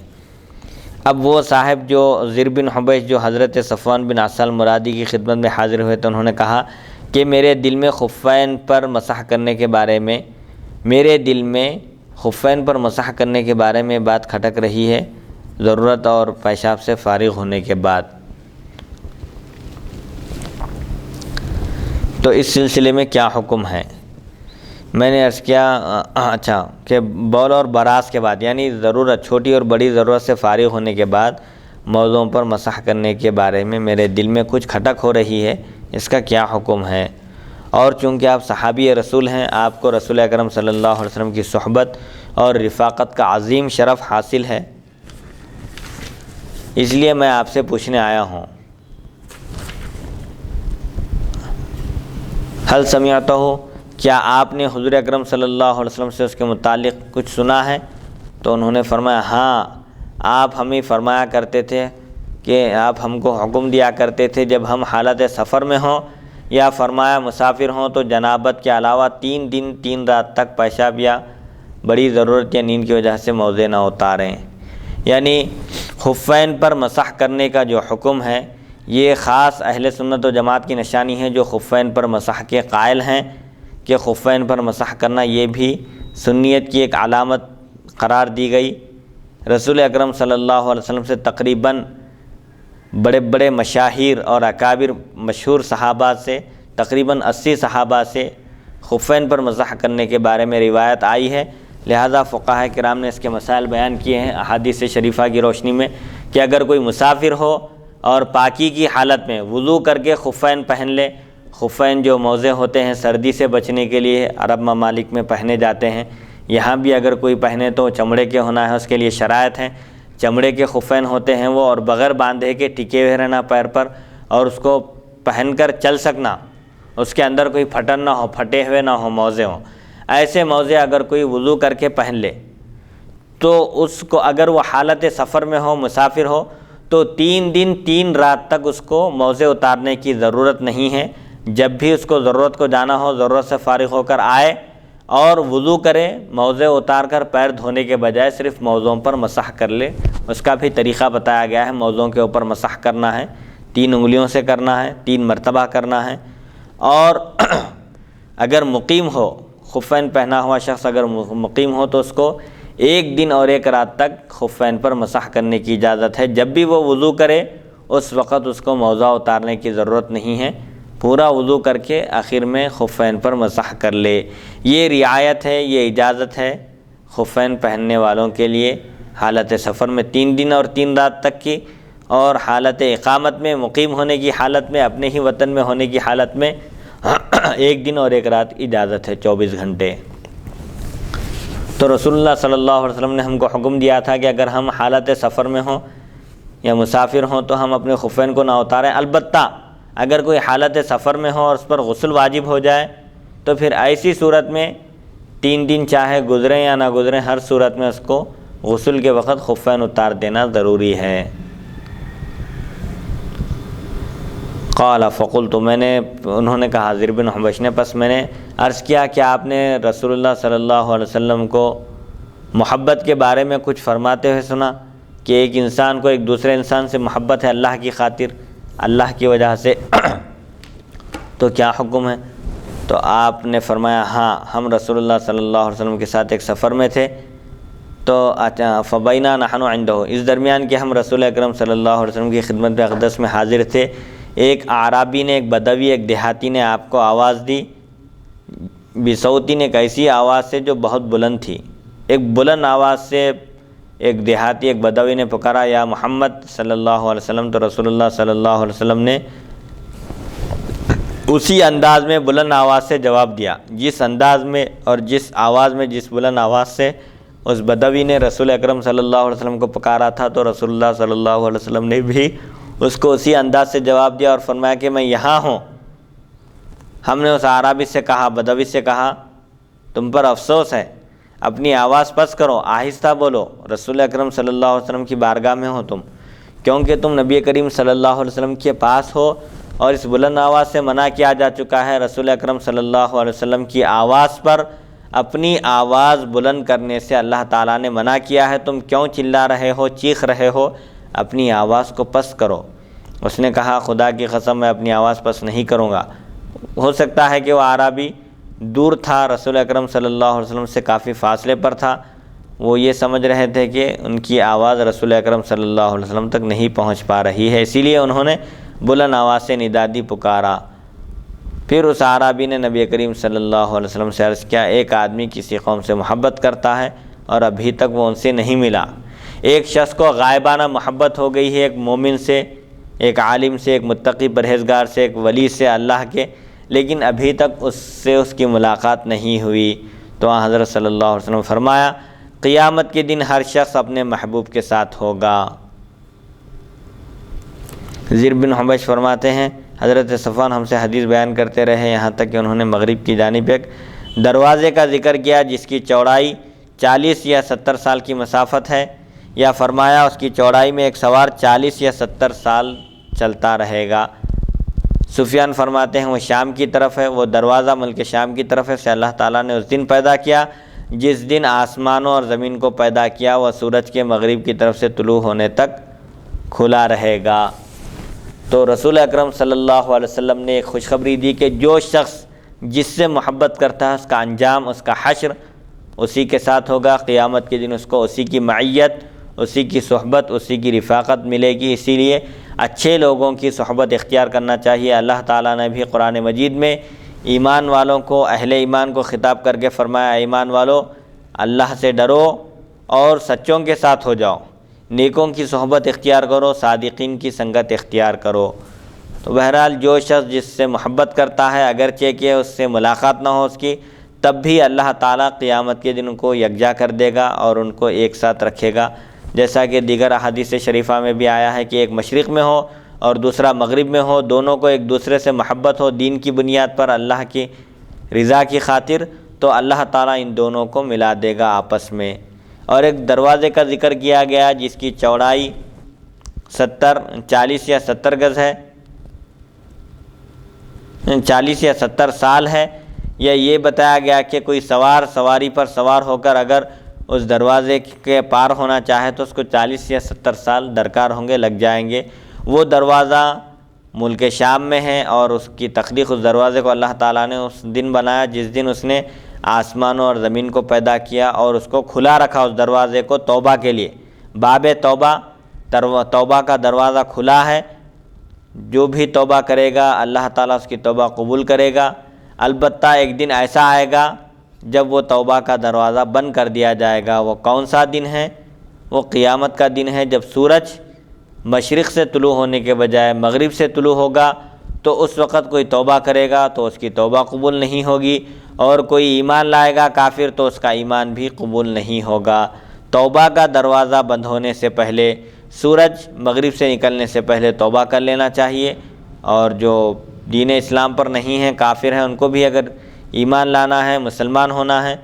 S1: اب وہ صاحب جو زر بن حبیش جو حضرت صفوان بن عسال مرادی کی خدمت میں حاضر ہوئے تو انہوں نے کہا کہ میرے دل میں خفین پر مسح کرنے کے بارے میں بات کھٹک رہی ہے، ضرورت اور پیشاب سے فارغ ہونے کے بعد۔ تو اس سلسلے میں کیا حکم ہے؟ میں نے عرض کیا اچھا کہ بول اور براز کے بعد یعنی ضرورت، چھوٹی اور بڑی ضرورت سے فارغ ہونے کے بعد موضوع پر مسح کرنے کے بارے میں میرے دل میں کچھ کھٹک ہو رہی ہے، اس کا کیا حکم ہے؟ اور چونکہ آپ صحابی رسول ہیں، آپ کو رسول اکرم صلی اللہ علیہ وسلم کی صحبت اور رفاقت کا عظیم شرف حاصل ہے، اس لیے میں آپ سے پوچھنے آیا ہوں۔ حل سمعتہ، کیا آپ نے حضور اکرم صلی اللہ علیہ وسلم سے اس کے متعلق کچھ سنا ہے؟ تو انہوں نے فرمایا ہاں، آپ ہمیں فرمایا کرتے تھے کہ آپ ہم کو حکم دیا کرتے تھے جب ہم حالت سفر میں ہوں یا فرمایا مسافر ہوں تو جنابت کے علاوہ 3 دن 3 رات تک پیشاب یا بڑی ضرورت یا نیند کی وجہ سے موضع نہ اتاریں۔ یعنی خفین پر مسح کرنے کا جو حکم ہے یہ خاص اہل سنت و جماعت کی نشانی ہے جو خفین پر مسح کے قائل ہیں کہ خفین پر مسح کرنا یہ بھی سنیت کی ایک علامت قرار دی گئی۔ رسول اکرم صلی اللہ علیہ وسلم سے تقریباً بڑے بڑے مشاہیر اور اکابر مشہور صحابہ سے تقریباً 80 صحابہ سے خفین پر مسح کرنے کے بارے میں روایت آئی ہے، لہذا فقہاء کرام نے اس کے مسائل بیان کیے ہیں احادیث شریفہ کی روشنی میں کہ اگر کوئی مسافر ہو اور پاکی کی حالت میں وضو کر کے خفین پہن لے، خفین جو موزے ہوتے ہیں سردی سے بچنے کے لیے عرب ممالک میں پہنے جاتے ہیں، یہاں بھی اگر کوئی پہنے تو چمڑے کے ہونا ہے، اس کے لیے شرائط ہیں۔ چمڑے کے خفین ہوتے ہیں وہ، اور بغیر باندھے کے ٹکے ہوئے رہنا پیر پر، اور اس کو پہن کر چل سکنا، اس کے اندر کوئی پھٹن نہ ہو، پھٹے ہوئے نہ ہو موزے ہوں۔ ایسے موزے اگر کوئی وضو کر کے پہن لے تو اس کو اگر وہ حالت سفر میں ہو، مسافر ہو، تو 3 دن 3 رات تک اس کو موزے اتارنے کی ضرورت نہیں ہے۔ جب بھی اس کو ضرورت کو جانا ہو، ضرورت سے فارغ ہو کر آئے اور وضو کرے، موزے اتار کر پیر دھونے کے بجائے صرف موزوں پر مسح کر لے۔ اس کا بھی طریقہ بتایا گیا ہے، موزوں کے اوپر مسح کرنا ہے، 3 انگلیوں سے کرنا ہے، 3 مرتبہ کرنا ہے۔ اور اگر مقیم ہو، خفین پہنا ہوا شخص اگر مقیم ہو تو اس کو 1 دن اور 1 رات تک خفین پر مسح کرنے کی اجازت ہے۔ جب بھی وہ وضو کرے اس وقت اس کو موزہ اتارنے کی ضرورت نہیں ہے، پورا وضو کر کے آخر میں خفین پر مسح کر لے۔ یہ رعایت ہے، یہ اجازت ہے خفین پہننے والوں کے لیے، حالت سفر میں 3 دن اور 3 رات تک کی، اور حالت اقامت میں مقیم ہونے کی حالت میں، اپنے ہی وطن میں ہونے کی حالت میں 1 دن اور 1 رات اجازت ہے 24 گھنٹے۔ تو رسول اللہ صلی اللہ علیہ وسلم نے ہم کو حکم دیا تھا کہ اگر ہم حالت سفر میں ہوں یا مسافر ہوں تو ہم اپنے خفین کو نہ اتاریں۔ البتہ اگر کوئی حالت سفر میں ہو اور اس پر غسل واجب ہو جائے تو پھر ایسی صورت میں 3 دن چاہے گزریں یا نہ گزریں، ہر صورت میں اس کو غسل کے وقت خفین اتار دینا ضروری ہے۔ قال فقلت، انہوں نے کہا زر بن حبیش نے، پس میں نے عرض کیا کہ آپ نے رسول اللہ صلی اللہ علیہ وسلم کو محبت کے بارے میں کچھ فرماتے ہوئے سنا کہ ایک انسان کو ایک دوسرے انسان سے محبت ہے اللہ کی خاطر، اللہ کی وجہ سے، تو کیا حکم ہے؟ تو آپ نے فرمایا ہاں، ہم رسول اللہ صلی اللہ علیہ وسلم کے ساتھ ایک سفر میں تھے، تو فبینا نحن عنده، اس درمیان کہ ہم رسول اکرم صلی اللہ علیہ وسلم کی خدمت اقدس میں حاضر تھے، ایک اعرابی نے، ایک بدوی، ایک دیہاتی نے آپ کو آواز دی، بصوتی نے، ایک ایسی آواز سے جو بہت بلند تھی، ایک بلند آواز سے ایک دیہاتی، ایک بدوی نے پکارا یا محمد صلی اللہ علیہ وسلم، تو رسول اللہ صلی اللہ علیہ وسلم نے اسی انداز میں بلند آواز سے جواب دیا، جس انداز میں اور جس آواز میں، جس بلند آواز سے اس بدوی نے رسول اکرم صلی اللہ علیہ وسلم کو پکارا تھا، تو رسول اللہ صلی اللہ علیہ وسلم نے بھی اس کو اسی انداز سے جواب دیا اور فرمایا کہ میں یہاں ہوں۔ ہم نے اس اعرابی سے کہا، بدوی سے کہا، تم پر افسوس ہے، اپنی آواز پست کرو، آہستہ بولو، رسول اکرم صلی اللہ علیہ وسلم کی بارگاہ میں ہو تم، کیونکہ تم نبی کریم صلی اللہ علیہ وسلم کے پاس ہو اور اس بلند آواز سے منع کیا جا چکا ہے۔ رسول اکرم صلی اللہ علیہ وسلم کی آواز پر اپنی آواز بلند کرنے سے اللہ تعالیٰ نے منع کیا ہے، تم کیوں چلا رہے ہو، چیخ رہے ہو، اپنی آواز کو پست کرو۔ اس نے کہا خدا کی قسم میں اپنی آواز پست نہیں کروں گا۔ ہو سکتا ہے کہ وہ اعرابی دور تھا، رسول اکرم صلی اللہ علیہ وسلم سے کافی فاصلے پر تھا، وہ یہ سمجھ رہے تھے کہ ان کی آواز رسول اکرم صلی اللہ علیہ وسلم تک نہیں پہنچ پا رہی ہے، اسی لیے انہوں نے بلند آواز سے ندا دی، پکارا۔ پھر اس اعرابی نے نبی کریم صلی اللہ علیہ وسلم سے عرض کیا، ایک آدمی کسی قوم سے محبت کرتا ہے اور ابھی تک وہ ان سے نہیں ملا، ایک شخص کو غائبانہ محبت ہو گئی ہے، ایک مومن سے، ایک عالم سے، ایک متقی پرہیزگار سے، ایک ولی سے اللہ کے، لیکن ابھی تک اس سے اس کی ملاقات نہیں ہوئی، تو حضرت صلی اللہ علیہ وسلم فرمایا قیامت کے دن ہر شخص اپنے محبوب کے ساتھ ہوگا۔ زر بن حبیش فرماتے ہیں حضرت صفوان ہم سے حدیث بیان کرتے رہے یہاں تک کہ انہوں نے مغرب کی جانب ایک دروازے کا ذکر کیا جس کی چوڑائی 40 یا 70 سال کی مسافت ہے، یا فرمایا اس کی چوڑائی میں ایک سوار 40 یا 70 سال چلتا رہے گا۔ سفیان فرماتے ہیں وہ شام کی طرف ہے، وہ دروازہ ملک شام کی طرف ہے، سے اللہ تعالیٰ نے اس دن پیدا کیا جس دن آسمانوں اور زمین کو پیدا کیا، وہ سورج کے مغرب کی طرف سے طلوع ہونے تک کھلا رہے گا۔ تو رسول اکرم صلی اللہ علیہ وسلم نے ایک خوشخبری دی کہ جو شخص جس سے محبت کرتا ہے اس کا انجام، اس کا حشر اسی کے ساتھ ہوگا، قیامت کے دن اس کو اسی کی معیت، اسی کی صحبت، اسی کی رفاقت ملے گی۔ اسی لیے اچھے لوگوں کی صحبت اختیار کرنا چاہیے۔ اللہ تعالیٰ نے بھی قرآن مجید میں ایمان والوں کو، اہل ایمان کو خطاب کر کے فرمایا ایمان والو اللہ سے ڈرو اور سچوں کے ساتھ ہو جاؤ، نیکوں کی صحبت اختیار کرو، صادقین کی سنگت اختیار کرو۔ تو بہرحال جو شخص جس سے محبت کرتا ہے اگرچہ کہ اس سے ملاقات نہ ہو اس کی، تب بھی اللہ تعالیٰ قیامت کے دن ان کو یکجا کر دے گا اور ان کو ایک ساتھ رکھے گا، جیسا کہ دیگر احادیث شریفہ میں بھی آیا ہے کہ ایک مشرق میں ہو اور دوسرا مغرب میں ہو، دونوں کو ایک دوسرے سے محبت ہو دین کی بنیاد پر، اللہ کی رضا کی خاطر، تو اللہ تعالیٰ ان دونوں کو ملا دے گا آپس میں۔ اور ایک دروازے کا ذکر کیا گیا جس کی چوڑائی 40 یا 70 گز ہے، 40 یا 70 سال ہے، یا یہ بتایا گیا کہ کوئی سواری پر سوار ہو کر اگر اس دروازے کے پار ہونا چاہے تو اس کو 40 یا 70 سال درکار ہوں گے، لگ جائیں گے۔ وہ دروازہ ملک شام میں ہے اور اس کی تخلیق، اس دروازے کو اللہ تعالیٰ نے اس دن بنایا جس دن اس نے آسمانوں اور زمین کو پیدا کیا اور اس کو کھلا رکھا، اس دروازے کو توبہ کے لیے، باب توبہ، توبہ کا دروازہ کھلا ہے، جو بھی توبہ کرے گا اللہ تعالیٰ اس کی توبہ قبول کرے گا۔ البتہ ایک دن ایسا آئے گا جب وہ توبہ کا دروازہ بند کر دیا جائے گا۔ وہ کون سا دن ہے؟ وہ قیامت کا دن ہے جب سورج مشرق سے طلوع ہونے کے بجائے مغرب سے طلوع ہوگا، تو اس وقت کوئی توبہ کرے گا تو اس کی توبہ قبول نہیں ہوگی، اور کوئی ایمان لائے گا کافر تو اس کا ایمان بھی قبول نہیں ہوگا۔ توبہ کا دروازہ بند ہونے سے پہلے، سورج مغرب سے نکلنے سے پہلے توبہ کر لینا چاہیے، اور جو دین اسلام پر نہیں ہیں، کافر ہیں، ان کو بھی اگر ایمان لانا ہے، مسلمان ہونا ہے،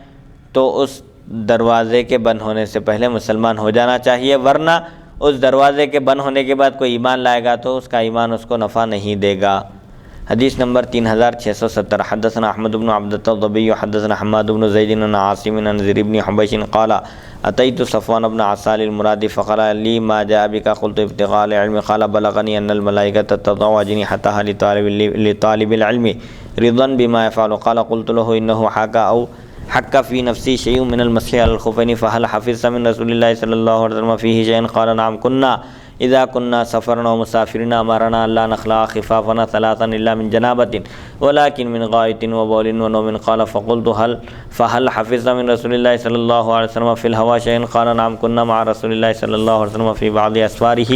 S1: تو اس دروازے کے بند ہونے سے پہلے مسلمان ہو جانا چاہیے، ورنہ اس دروازے کے بند ہونے کے بعد کوئی ایمان لائے گا تو اس کا ایمان اس کو نفع نہیں دے گا۔ حدیث نمبر 3670، حدثنا احمد بن عبدۃ الضبی حدثنا حماد بن زید عن عاصم عن زر بن حبیش قال اتیت صفوان بن عسال المرادی فقال لی ما جاء بک قلت ابتغاء العلم قال بلغنی ان الملائکۃ تضع اجنحتها لطالب العلم رضا بما يفعل قال قلت له انه حق في نفسي شيء من المسح على الخفين فهل حفظت من رسول الله صلى الله عليه وسلم فيه شيئا قال نعم كنا اذا كنا سفرنا ومسافرين امرنا الا نخلع خفافنا ثلاثا الا من جنابة ولكن من غائط وبول ونوم قال فهل حفظت من رسول الله صلى الله عليه وسلم في الهوى شيئا قال نعم كنا مع رسول الله صلى الله عليه وسلم في بعض اسفاره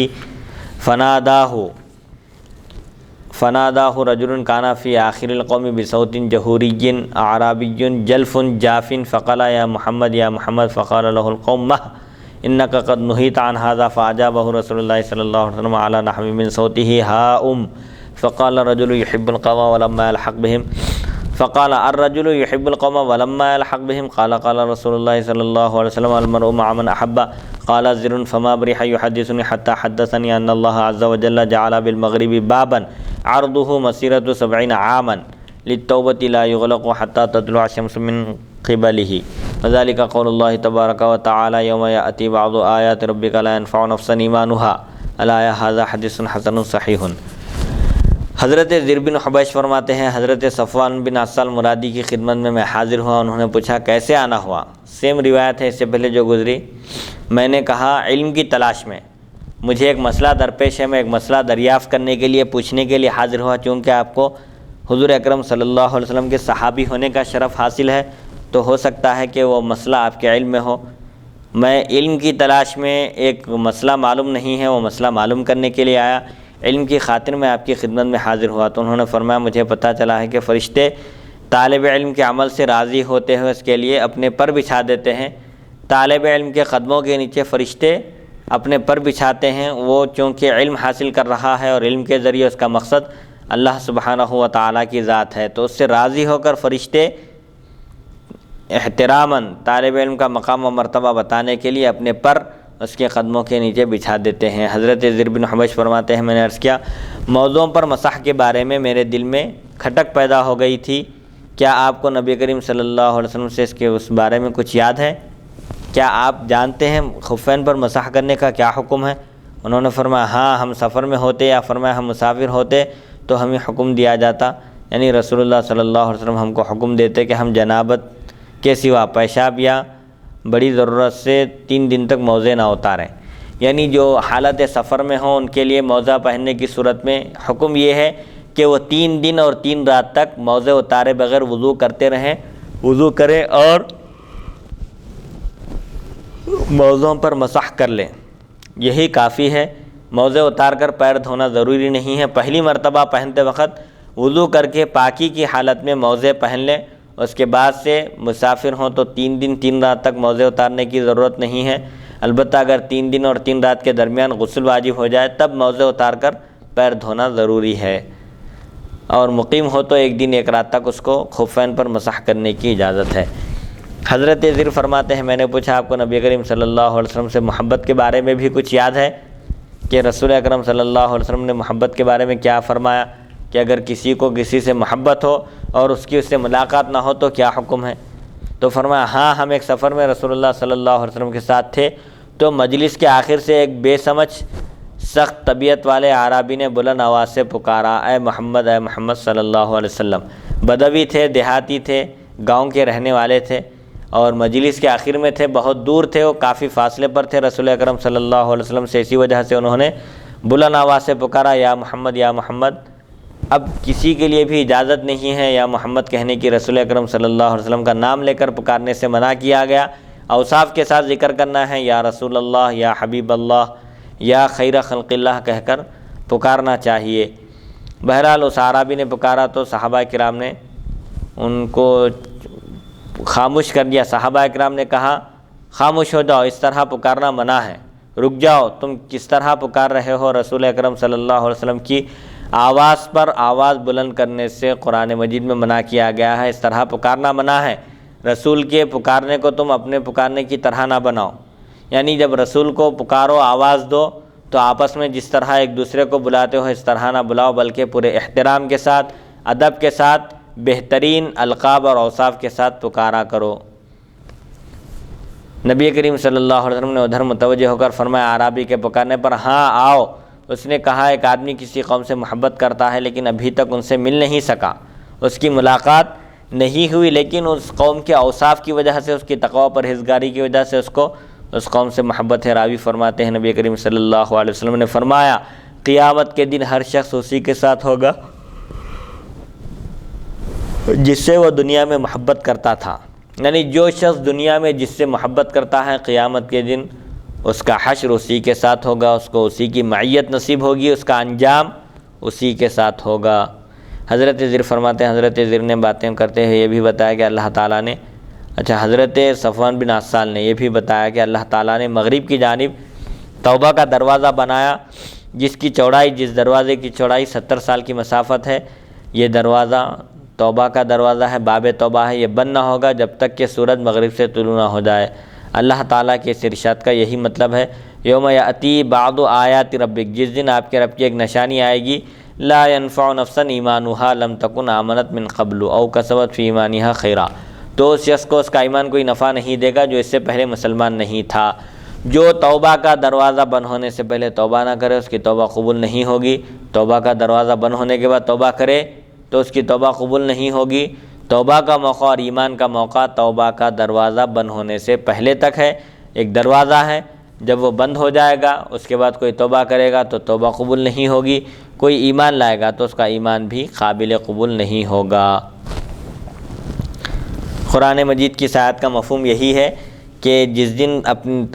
S1: فناداه رجل كان في آخر القوم بصوت جهوري أعرابي جلف جاف فقال يا محمد فقال له القوم مه إنك قد نهيت عن هذا فأجابه رسول الله صلى الله عليه وسلم على نحو من صوته ها فقال الرجل يحب القوم ولما يلحق بهم قال رسول الله صلى الله عليه وسلم المرء مع من أحب قال زر فما برح يحدثني حتى حدثني أن الله عز وجل جعل بالمغرب بابا عرضه مسيرة 70 عاما للتوبة لا يغلق حتى تطلع الشمس من قبله وذلك قول الله تبارك وتعالى يوم يأتي بعض آيات ربك لا ينفع نفسا إيمانها الآية هذا حديث حسن صحيح۔ حضرت زر بن حبیش فرماتے ہیں حضرت صفوان بن عسال مرادی کی خدمت میں حاضر ہوا، انہوں نے پوچھا کیسے آنا ہوا؟ سیم روایت ہے اس سے پہلے جو گزری۔ میں نے کہا علم کی تلاش میں، مجھے ایک مسئلہ درپیش ہے، میں ایک مسئلہ دریافت کرنے کے لیے پوچھنے کے لیے حاضر ہوا، چونکہ آپ کو حضور اکرم صلی اللہ علیہ وسلم کے صحابی ہونے کا شرف حاصل ہے، تو ہو سکتا ہے کہ وہ مسئلہ آپ کے علم میں ہو۔ میں علم کی تلاش میں ایک مسئلہ معلوم نہیں ہے، وہ مسئلہ معلوم کرنے کے لیے آیا، علم کی خاطر میں آپ کی خدمت میں حاضر ہوا۔ تو انہوں نے فرمایا مجھے پتہ چلا ہے کہ فرشتے طالب علم کے عمل سے راضی ہوتے ہوئے اس کے لیے اپنے پر بچھا دیتے ہیں۔ طالب علم کے قدموں کے نیچے فرشتے اپنے پر بچھاتے ہیں، وہ چونکہ علم حاصل کر رہا ہے اور علم کے ذریعے اس کا مقصد اللہ سبحانہ و تعالیٰ کی ذات ہے، تو اس سے راضی ہو کر فرشتے احتراماً طالب علم کا مقام و مرتبہ بتانے کے لیے اپنے پر اس کے قدموں کے نیچے بچھا دیتے ہیں۔ حضرت زر بن حبیش فرماتے ہیں میں نے عرض کیا موضوع پر مسح کے بارے میں میرے دل میں کھٹک پیدا ہو گئی تھی، کیا آپ کو نبی کریم صلی اللہ علیہ وسلم سے اس بارے میں کچھ یاد ہے؟ کیا آپ جانتے ہیں خفین پر مسح کرنے کا کیا حکم ہے؟ انہوں نے فرمایا ہاں، ہم سفر میں ہوتے یا فرمایا ہم مسافر ہوتے تو ہمیں حکم دیا جاتا، یعنی رسول اللہ صلی اللہ علیہ وسلم ہم کو حکم دیتے کہ ہم جنابت کے سوا پیشاب یا بڑی ضرورت سے 3 دن تک موزے نہ اتاریں، یعنی جو حالت سفر میں ہوں ان کے لیے موزہ پہننے کی صورت میں حکم یہ ہے کہ وہ 3 دن اور 3 رات تک موزے اتارے بغیر وضو کرتے رہیں، وضو کریں اور موزوں پر مسح کر لیں، یہی کافی ہے۔ موزے اتار کر پیر دھونا ضروری نہیں ہے، پہلی مرتبہ پہنتے وقت وضو کر کے پاکی کی حالت میں موزے پہن لیں، اس کے بعد سے مسافر ہوں تو 3 دن 3 رات تک موزے اتارنے کی ضرورت نہیں ہے، البتہ اگر 3 دن اور 3 رات کے درمیان غسل واجب ہو جائے تب موزے اتار کر پیر دھونا ضروری ہے، اور مقیم ہو تو 1 دن 1 رات تک اس کو خفین پر مسح کرنے کی اجازت ہے۔ حضرت زر فرماتے ہیں میں نے پوچھا آپ کو نبی کریم صلی اللہ علیہ وسلم سے محبت کے بارے میں بھی کچھ یاد ہے کہ رسول اکرم صلی اللہ علیہ وسلم نے محبت کے بارے میں کیا فرمایا کہ اگر کسی کو کسی سے محبت ہو اور اس کی اس سے ملاقات نہ ہو تو کیا حکم ہے؟ تو فرمایا ہاں، ہم ایک سفر میں رسول اللہ صلی اللہ علیہ وسلم کے ساتھ تھے تو مجلس کے آخر سے ایک بے سمجھ سخت طبیعت والے اعرابی نے بلند آواز سے پکارا اے محمد صلی اللہ علیہ وسلم۔ بدوی تھے، دیہاتی تھے، گاؤں کے رہنے والے تھے اور مجلس کے آخر میں تھے، بہت دور تھے، وہ کافی فاصلے پر تھے رسول اکرم صلی اللہ علیہ وسلم سے، اسی وجہ سے انہوں نے بلند آواز سے پکارا یا محمد یا محمد۔ اب کسی کے لیے بھی اجازت نہیں ہے یا محمد کہنے کی، رسول اکرم صلی اللہ علیہ وسلم کا نام لے کر پکارنے سے منع کیا گیا، اوصاف کے ساتھ ذکر کرنا ہے، یا رسول اللہ، یا حبیب اللہ، یا خیر خلق اللہ کہہ کر پکارنا چاہیے۔ بہرحال اس اعرابی نے پکارا تو صحابہ کرام نے ان کو خاموش کر دیا۔ صحابہ کرام نے کہا خاموش ہو جاؤ، اس طرح پکارنا منع ہے، رک جاؤ، تم کس طرح پکار رہے ہو؟ رسول اکرم صلی اللہ علیہ وسلم کی آواز پر آواز بلند کرنے سے قرآن مجید میں منع کیا گیا ہے، اس طرح پکارنا منع ہے۔ رسول کے پکارنے کو تم اپنے پکارنے کی طرح نہ بناؤ، یعنی جب رسول کو پکارو، آواز دو، تو آپس میں جس طرح ایک دوسرے کو بلاتے ہو اس طرح نہ بلاؤ، بلکہ پورے احترام کے ساتھ، ادب کے ساتھ، بہترین القاب اور اوصاف کے ساتھ پکارا کرو۔ نبی کریم صلی اللہ علیہ وسلم نے ادھر متوجہ ہو کر فرمایا اعرابی کے پکارنے پر، ہاں آؤ۔ اس نے کہا ایک آدمی کسی قوم سے محبت کرتا ہے لیکن ابھی تک ان سے مل نہیں سکا، اس کی ملاقات نہیں ہوئی، لیکن اس قوم کے اوصاف کی وجہ سے، اس کی تقوی پرہیزگاری کی وجہ سے اس کو اس قوم سے محبت ہے۔ راوی فرماتے ہیں نبی کریم صلی اللہ علیہ وسلم نے فرمایا قیامت کے دن ہر شخص اسی کے ساتھ ہوگا جس سے وہ دنیا میں محبت کرتا تھا، یعنی جو شخص دنیا میں جس سے محبت کرتا ہے قیامت کے دن اس کا حشر اسی کے ساتھ ہوگا، اس کو اسی کی معیت نصیب ہوگی، اس کا انجام اسی کے ساتھ ہوگا۔ حضرت زر فرماتے ہیں حضرت زر نے باتیں کرتے ہوئے یہ بھی بتایا کہ اللہ تعالیٰ نے حضرت صفوان بن عسال نے یہ بھی بتایا کہ اللہ تعالیٰ نے مغرب کی جانب توبہ کا دروازہ بنایا، جس دروازے کی چوڑائی 70 سال کی مسافت ہے، یہ دروازہ توبہ کا دروازہ ہے، باب توبہ ہے، یہ بند نہ ہوگا جب تک کہ سورج مغرب سے طلوع نہ ہو جائے۔ اللہ تعالیٰ کے اس ارشاد کا یہی مطلب ہے، یوم یأتی بعض آیات ربک، جس دن آپ کے رب کی ایک نشانی آئے گی، لا ينفع نفسا ایمانها لم تکن آمنت من قبل او کسبت فی ایمانها خیرا، تو اس شخص کو اس کا ایمان کوئی نفع نہیں دے گا جو اس سے پہلے مسلمان نہیں تھا۔ جو توبہ کا دروازہ بند ہونے سے پہلے توبہ نہ کرے اس کی توبہ قبول نہیں ہوگی، توبہ کا دروازہ بند ہونے کے بعد توبہ کرے تو اس کی توبہ قبول نہیں ہوگی۔ توبہ کا موقع اور ایمان کا موقع توبہ کا دروازہ بند ہونے سے پہلے تک ہے، ایک دروازہ ہے، جب وہ بند ہو جائے گا اس کے بعد کوئی توبہ کرے گا تو توبہ قبول نہیں ہوگی، کوئی ایمان لائے گا تو اس کا ایمان بھی قابل قبول نہیں ہوگا۔ قرآن مجید کی آیت کا مفہوم یہی ہے کہ جس دن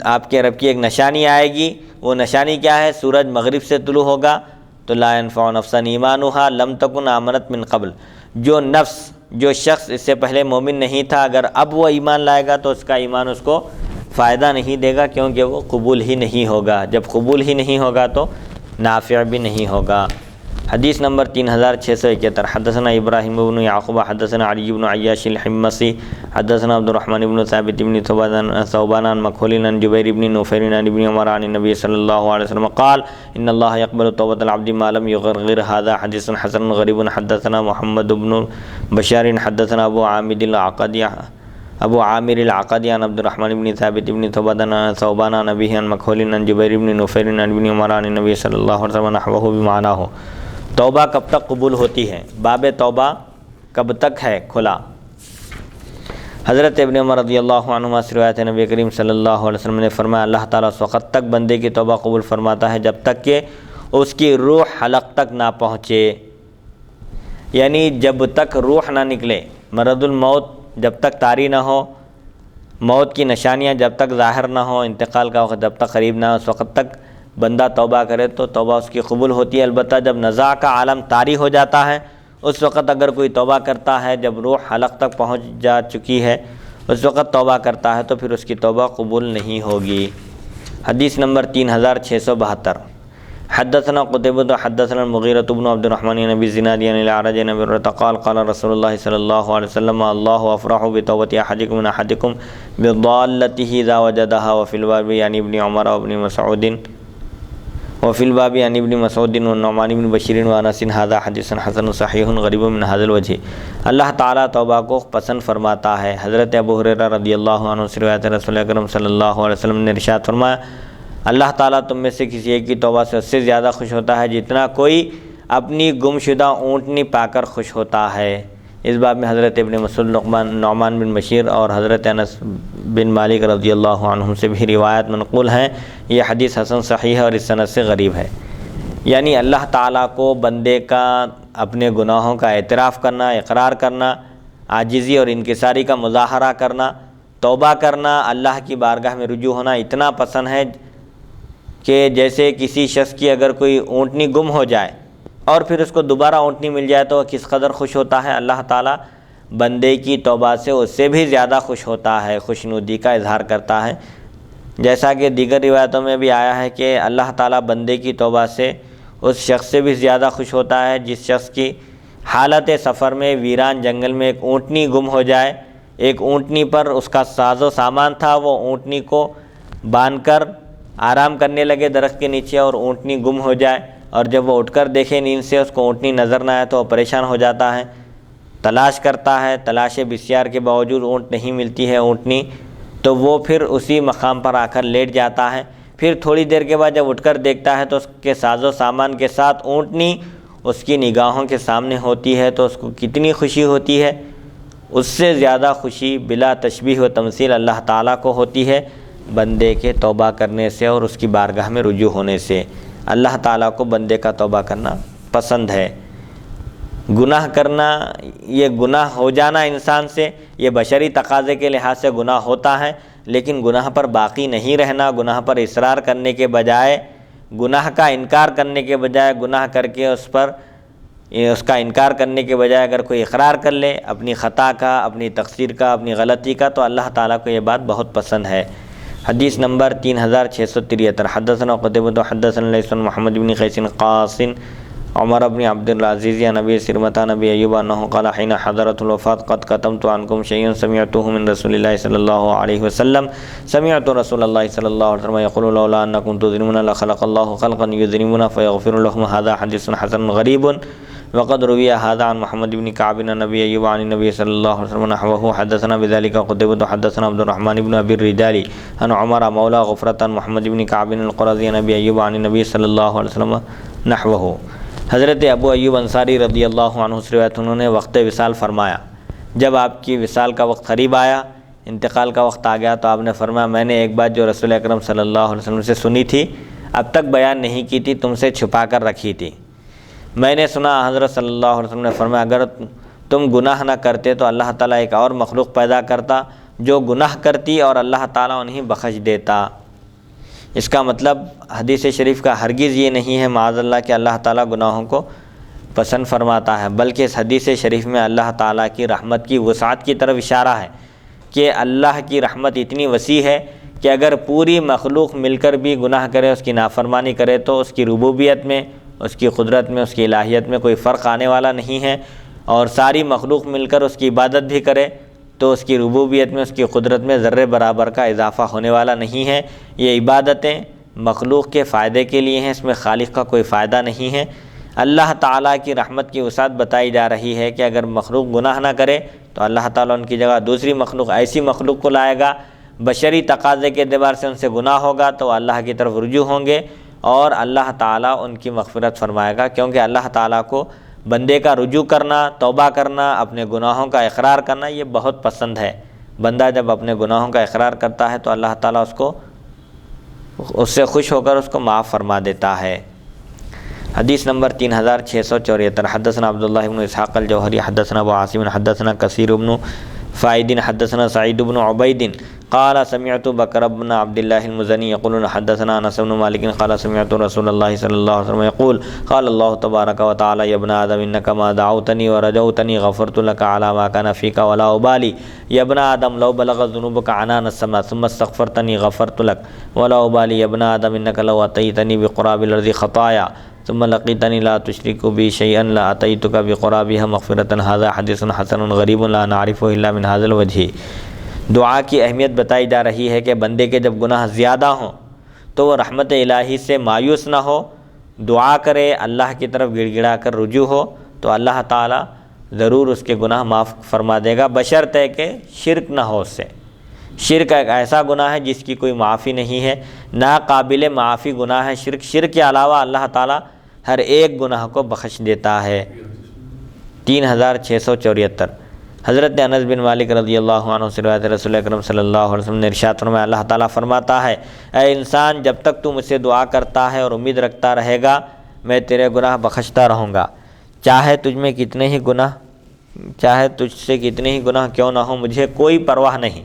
S1: آپ کے رب کی ایک نشانی آئے گی، وہ نشانی کیا ہے؟ سورج مغرب سے طلوع ہوگا تو لا ينفع نفسا ایمانها لم تکن آمنت من قبل، جو شخص اس سے پہلے مومن نہیں تھا اگر اب وہ ایمان لائے گا تو اس کا ایمان اس کو فائدہ نہیں دے گا، کیونکہ وہ قبول ہی نہیں ہوگا، جب قبول ہی نہیں ہوگا تو نافع بھی نہیں ہوگا۔ حدیث نمبر 3671، حدثنا ابراہیم بن یعقوب حدثنا علی بن عیاش الحمصی حدثنا عبد الرحمن بن ثابت بن ثوبان عن مکحول عن جبیر بن نفیر عن ابن عمر عن النبی صلی اللہ علیہ وسلم قال ان اللہ یقبل توبۃ العبد ما لم یغرغر، هذا حدیث حسن غریب۔ حدثنا محمد بن بشار حدثنا ابو عامر العقدی عن عبد الرحمن بن ثابت بن ثوبان عن ابیہ عن مکحول عن جبیر بن نفیر عن ابن عمر عن النبی صلی اللہ علیہ وسلم نحوہ بمعناہ۔ توبہ کب تک قبول ہوتی ہے؟ باب توبہ کب تک ہے کھلا؟ حضرت ابن عمر رضی اللہ عنہما سے روایت ہے نبی کریم صلی اللہ علیہ وسلم نے فرمایا اللہ تعالیٰ اس وقت تک بندے کی توبہ قبول فرماتا ہے جب تک کہ اس کی روح حلق تک نہ پہنچے، یعنی جب تک روح نہ نکلے، مرض الموت جب تک طاری نہ ہو، موت کی نشانیاں جب تک ظاہر نہ ہو، انتقال کا وقت جب تک قریب نہ ہو، اس وقت تک بندہ توبہ کرے تو توبہ اس کی قبول ہوتی ہے۔ البتہ جب نزاع کا عالم طاری ہو جاتا ہے اس وقت اگر کوئی توبہ کرتا ہے، جب روح حلق تک پہنچ جا چکی ہے اس وقت توبہ کرتا ہے تو پھر اس کی توبہ قبول نہیں ہوگی۔ حدیث نمبر 3672، حدثنا قتيبة حدثنا المغيرة بن عبد الرحمن عن ابي الزناد عن الاعرج عن ابي هريرة قال قال رسول الله صلى الله عليه وسلم الله افرح بتوبة احدكم من احدكم بضالته اذا وجدها، وفي الباب عن ابن عمر وابن مسعود وفي الباب عن ابن مسعود والنعمان بن بشیر وانس هذا حدیث حسن صحیح غریب من هذا الوجه۔ اللہ تعالیٰ توبہ کو پسند فرماتا ہے۔ حضرت ابو ہریرہ رضی اللہ عنہ سے روایت رسول اکرم صلی اللہ علیہ وسلم نے ارشاد فرمایا اللہ تعالیٰ تم میں سے کسی ایک کی توبہ سے اس سے زیادہ خوش ہوتا ہے جتنا کوئی اپنی گمشدہ اونٹنی پا کر خوش ہوتا ہے۔ اس باب میں حضرت ابن مسعود، نعمان بن بشیر اور حضرت انس بن مالک رضی اللہ عنہم سے بھی روایت منقول ہیں۔ یہ حدیث حسن صحیح ہے اور اس سند سے غریب ہے۔ یعنی اللہ تعالیٰ کو بندے کا اپنے گناہوں کا اعتراف کرنا، اقرار کرنا، عاجزی اور انکساری کا مظاہرہ کرنا، توبہ کرنا، اللہ کی بارگاہ میں رجوع ہونا اتنا پسند ہے کہ جیسے کسی شخص کی اگر کوئی اونٹنی گم ہو جائے اور پھر اس کو دوبارہ اونٹنی مل جائے تو وہ کس قدر خوش ہوتا ہے، اللہ تعالیٰ بندے کی توبہ سے اس سے بھی زیادہ خوش ہوتا ہے، خوشنودی کا اظہار کرتا ہے۔ جیسا کہ دیگر روایتوں میں بھی آیا ہے کہ اللہ تعالیٰ بندے کی توبہ سے اس شخص سے بھی زیادہ خوش ہوتا ہے جس شخص کی حالت سفر میں ویران جنگل میں ایک اونٹنی گم ہو جائے، ایک اونٹنی پر اس کا ساز و سامان تھا، وہ اونٹنی کو باندھ کر آرام کرنے لگے درخت کے نیچے اور اونٹنی گم ہو جائے، اور جب وہ اٹھ کر دیکھے نیند سے اس کو اونٹنی نظر نہ آئے تو وہ پریشان ہو جاتا ہے، تلاش کرتا ہے، تلاش بسیار کے باوجود اونٹ نہیں ملتی ہے اونٹنی، تو وہ پھر اسی مقام پر آ کر لیٹ جاتا ہے۔ پھر تھوڑی دیر کے بعد جب اٹھ کر دیکھتا ہے تو اس کے ساز و سامان کے ساتھ اونٹنی اس کی نگاہوں کے سامنے ہوتی ہے تو اس کو کتنی خوشی ہوتی ہے، اس سے زیادہ خوشی بلا تشبیہ و تمثیل اللہ تعالیٰ کو ہوتی ہے بندے کے توبہ کرنے سے اور اس کی بارگاہ میں رجوع ہونے سے۔ اللہ تعالیٰ کو بندے کا توبہ کرنا پسند ہے۔ گناہ کرنا، یہ گناہ ہو جانا انسان سے، یہ بشری تقاضے کے لحاظ سے گناہ ہوتا ہے، لیکن گناہ پر باقی نہیں رہنا، گناہ پر اصرار کرنے کے بجائے، گناہ کا انکار کرنے کے بجائے، گناہ کر کے اس کا انکار کرنے کے بجائے اگر کوئی اقرار کر لے اپنی خطا کا، اپنی تقصیر کا، اپنی غلطی کا، تو اللہ تعالیٰ کو یہ بات بہت پسند ہے۔ حدیث نمبر 3673، حدثنا قتیبہ حدثنا لیث بن محمد بن قیس قاص عمر بن عبد العزیز عن ابی سرمۃ عن ابی ایوب انہ قال حين حضرت الوفاة قد كتمت عنكم شيئا سمعته من رسول الله صلی اللہ علیہ وسلم سمعت رسول اللہ صلی اللہ علیہ وسلم يقول لولا انكم تذنبون لخلق الله خلقا يذنبون فيغفر لهم، هذا حدیث حسن غریب وقد روی هذا عن محمد بن كعب عن ابي ايوب عن النبي صلى الله عليه وسلم نحوه، حدثنا بذلك قتيبة حدثنا عبد الرحمن بن ابي الرجال عن عمر مولى غفرة عن محمد بن كعب القرظي عن ابي ايوب عن النبي صلی اللہ علیہ وسلم نحوه۔ حضرت ابو ایوب انصاری رضی اللہ عنہ سے روایت، انہوں نے وقت وصال فرمایا، جب آپ کی وصال کا وقت قریب آیا، انتقال کا وقت آ گیا، تو آپ نے فرمایا میں نے ایک بات جو رسول اکرم صلی اللہ علیہ وسلم سے سنی تھی، اب تک بیان نہیں کی تھی، تم سے چھپا کر رکھی تھی۔ میں نے سنا حضرت صلی اللہ علیہ وسلم نے فرمایا اگر تم گناہ نہ کرتے تو اللہ تعالیٰ ایک اور مخلوق پیدا کرتا جو گناہ کرتی اور اللہ تعالیٰ انہیں بخش دیتا۔ اس کا مطلب حدیث شریف کا ہرگز یہ نہیں ہے معاذ اللہ کہ اللہ تعالیٰ گناہوں کو پسند فرماتا ہے، بلکہ اس حدیث شریف میں اللہ تعالیٰ کی رحمت کی وسعت کی طرف اشارہ ہے کہ اللہ کی رحمت اتنی وسیع ہے کہ اگر پوری مخلوق مل کر بھی گناہ کرے، اس کی نافرمانی کرے، تو اس کی ربوبیت میں، اس کی قدرت میں، اس کی الہیت میں کوئی فرق آنے والا نہیں ہے، اور ساری مخلوق مل کر اس کی عبادت بھی کرے تو اس کی ربوبیت میں، اس کی قدرت میں ذرے برابر کا اضافہ ہونے والا نہیں ہے۔ یہ عبادتیں مخلوق کے فائدے کے لیے ہیں، اس میں خالق کا کوئی فائدہ نہیں ہے۔ اللہ تعالیٰ کی رحمت کی وسعت بتائی جا رہی ہے کہ اگر مخلوق گناہ نہ کرے تو اللہ تعالیٰ ان کی جگہ دوسری مخلوق، ایسی مخلوق کو لائے گا، بشری تقاضے کے اعتبار سے ان سے گناہ ہوگا تو اللہ کی طرف رجوع ہوں گے اور اللہ تعالیٰ ان کی مغفرت فرمائے گا، کیونکہ اللہ تعالیٰ کو بندے کا رجوع کرنا، توبہ کرنا، اپنے گناہوں کا اقرار کرنا یہ بہت پسند ہے۔ بندہ جب اپنے گناہوں کا اقرار کرتا ہے تو اللہ تعالیٰ اس سے خوش ہو کر اس کو معاف فرما دیتا ہے۔ حدیث نمبر 3674، حدثنا عبداللہ بن اسحاق الجوہری حدثنا ابو عاصم حدثنا کثیر بن فائد حدثنا سعید بن عبید قال سمعت بکر بن عبد اللہ المزنی یقول حدثنا انس بن مالک قال سمعت رسول اللہ صلی اللہ علیہ وسلم یقول قال اللہ تبارک وتعالی یا ابن آدم انک ما دعوتنی ورجوتنی غفرت لك على ما كان فيك ولا ابالی یا ابن آدم لو بلغت ذنوبك عنان السماء ثم استغفرتنی غفرت لك ولا ابالی یا ابن آدم انک لو اتیتنی بقراب الارض خطایا ثم لقيتني لا تشرك بي شيئا لأتيتك بقرابها مغفرة، هذا حدیث حسن غریب لا نعرفه الا من هذا الوجه۔ دعا کی اہمیت بتائی جا رہی ہے کہ بندے کے جب گناہ زیادہ ہوں تو وہ رحمت الہی سے مایوس نہ ہو، دعا کرے، اللہ کی طرف گڑ گڑا کر رجوع ہو تو اللہ تعالیٰ ضرور اس کے گناہ معاف فرما دے گا، بشرطے کہ شرک نہ ہو اس سے۔ شرک ایک ایسا گناہ ہے جس کی کوئی معافی نہیں ہے، ناقابل معافی گناہ ہے شرک۔ شرک کے علاوہ اللہ تعالیٰ ہر ایک گناہ کو بخش دیتا ہے۔ 3674، حضرت انس بن مالک رضی اللہ عنہ سے روایت رسول اکرم صلی اللہ علیہ وسلم نے ارشاد فرمایا اللہ تعالیٰ فرماتا ہے اے انسان جب تک تو مجھ سے دعا کرتا ہے اور امید رکھتا رہے گا میں تیرے گناہ بخشتا رہوں گا، چاہے تجھ سے کتنے ہی گناہ کیوں نہ ہو، مجھے کوئی پرواہ نہیں۔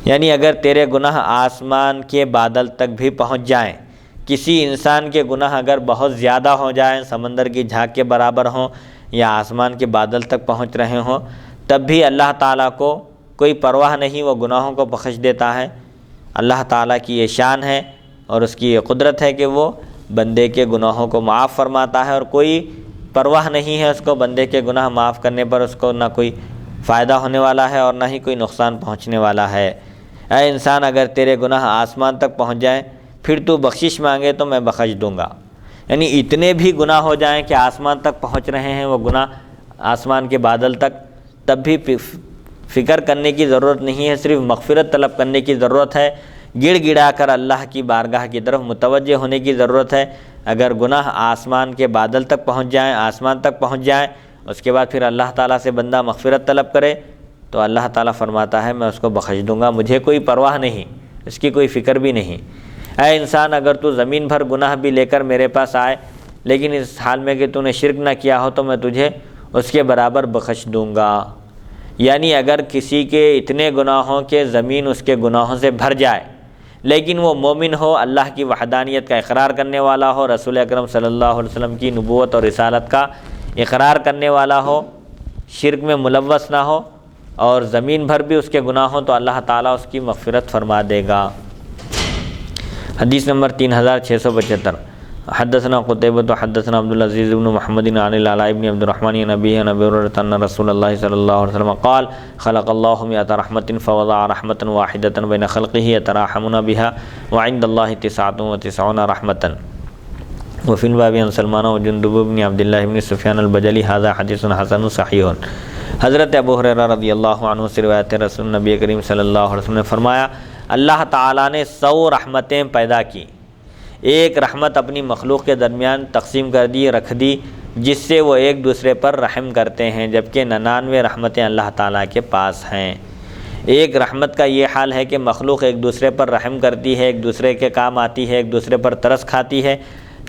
S1: یعنی اگر تیرے گناہ آسمان کے بادل تک بھی پہنچ جائیں، کسی انسان کے گناہ اگر بہت زیادہ ہو جائیں، سمندر کی جھاگ کے برابر ہوں یا آسمان کے بادل تک پہنچ رہے ہوں، تب بھی اللہ تعالیٰ کو کوئی پرواہ نہیں، وہ گناہوں کو بخش دیتا ہے۔ اللہ تعالیٰ کی یہ شان ہے اور اس کی یہ قدرت ہے کہ وہ بندے کے گناہوں کو معاف فرماتا ہے، اور کوئی پرواہ نہیں ہے اس کو بندے کے گناہ معاف کرنے پر، اس کو نہ کوئی فائدہ ہونے والا ہے اور نہ ہی کوئی نقصان پہنچنے والا ہے۔ اے انسان، اگر تیرے گناہ آسمان تک پہنچ جائیں پھر تو بخشش مانگے تو میں بخش دوں گا۔ یعنی اتنے بھی گناہ ہو جائیں کہ آسمان تک پہنچ رہے ہیں وہ گناہ، آسمان کے بادل تک، تب بھی فکر کرنے کی ضرورت نہیں ہے، صرف مغفرت طلب کرنے کی ضرورت ہے، گڑ گڑا کر اللہ کی بارگاہ کی طرف متوجہ ہونے کی ضرورت ہے۔ اگر گناہ آسمان کے بادل تک پہنچ جائیں، آسمان تک پہنچ جائیں، اس کے بعد پھر اللہ تعالیٰ سے بندہ مغفرت طلب کرے تو اللہ تعالیٰ فرماتا ہے میں اس کو بخش دوں گا، مجھے کوئی پرواہ نہیں، اس کی کوئی فکر بھی نہیں۔ اے انسان، اگر تو زمین بھر گناہ بھی لے کر میرے پاس آئے لیکن اس حال میں کہ تو نے شرک نہ کیا ہو تو میں تجھے اس کے برابر بخش دوں گا۔ یعنی اگر کسی کے اتنے گناہ ہوں کہ زمین اس کے گناہوں سے بھر جائے لیکن وہ مومن ہو، اللہ کی وحدانیت کا اقرار کرنے والا ہو، رسول اکرم صلی اللہ علیہ وسلم کی نبوت اور رسالت کا اقرار کرنے والا ہو، شرک میں ملوث نہ ہو، اور زمین بھر بھی اس کے گناہ ہوں تو اللہ تعالیٰ اس کی مغفرت فرما دے گا۔ حدیث نمبر 3675، حدثنا قتيبة حدثنا عبد العزيز بن محمد عن العلاء بن عبد الرحمن عن أبيه عن أبي هريرة أن رسول الله صلى الله عليه وسلم قال خلق الله 100 رحمة فوضع رحمة واحدة بين خلقه يتراحمون بها وعند الله 99 رحمة۔ وفي الباب عن سلمان وجندب بن عبد الله بن سفيان البجلي هذا حديث حسن صحيح۔ حضرت ابو ہریرہ رضی اللہ عنہ سے روایت ہے، رسول نبی کریم صلی اللہ علیہ وسلم نے فرمایا اللہ تعالیٰ نے 100 رحمتیں پیدا کی، ایک رحمت اپنی مخلوق کے درمیان تقسیم کر دی، رکھ دی، جس سے وہ ایک دوسرے پر رحم کرتے ہیں، جبکہ 99 رحمتیں اللہ تعالیٰ کے پاس ہیں۔ ایک رحمت کا یہ حال ہے کہ مخلوق ایک دوسرے پر رحم کرتی ہے، ایک دوسرے کے کام آتی ہے، ایک دوسرے پر ترس کھاتی ہے۔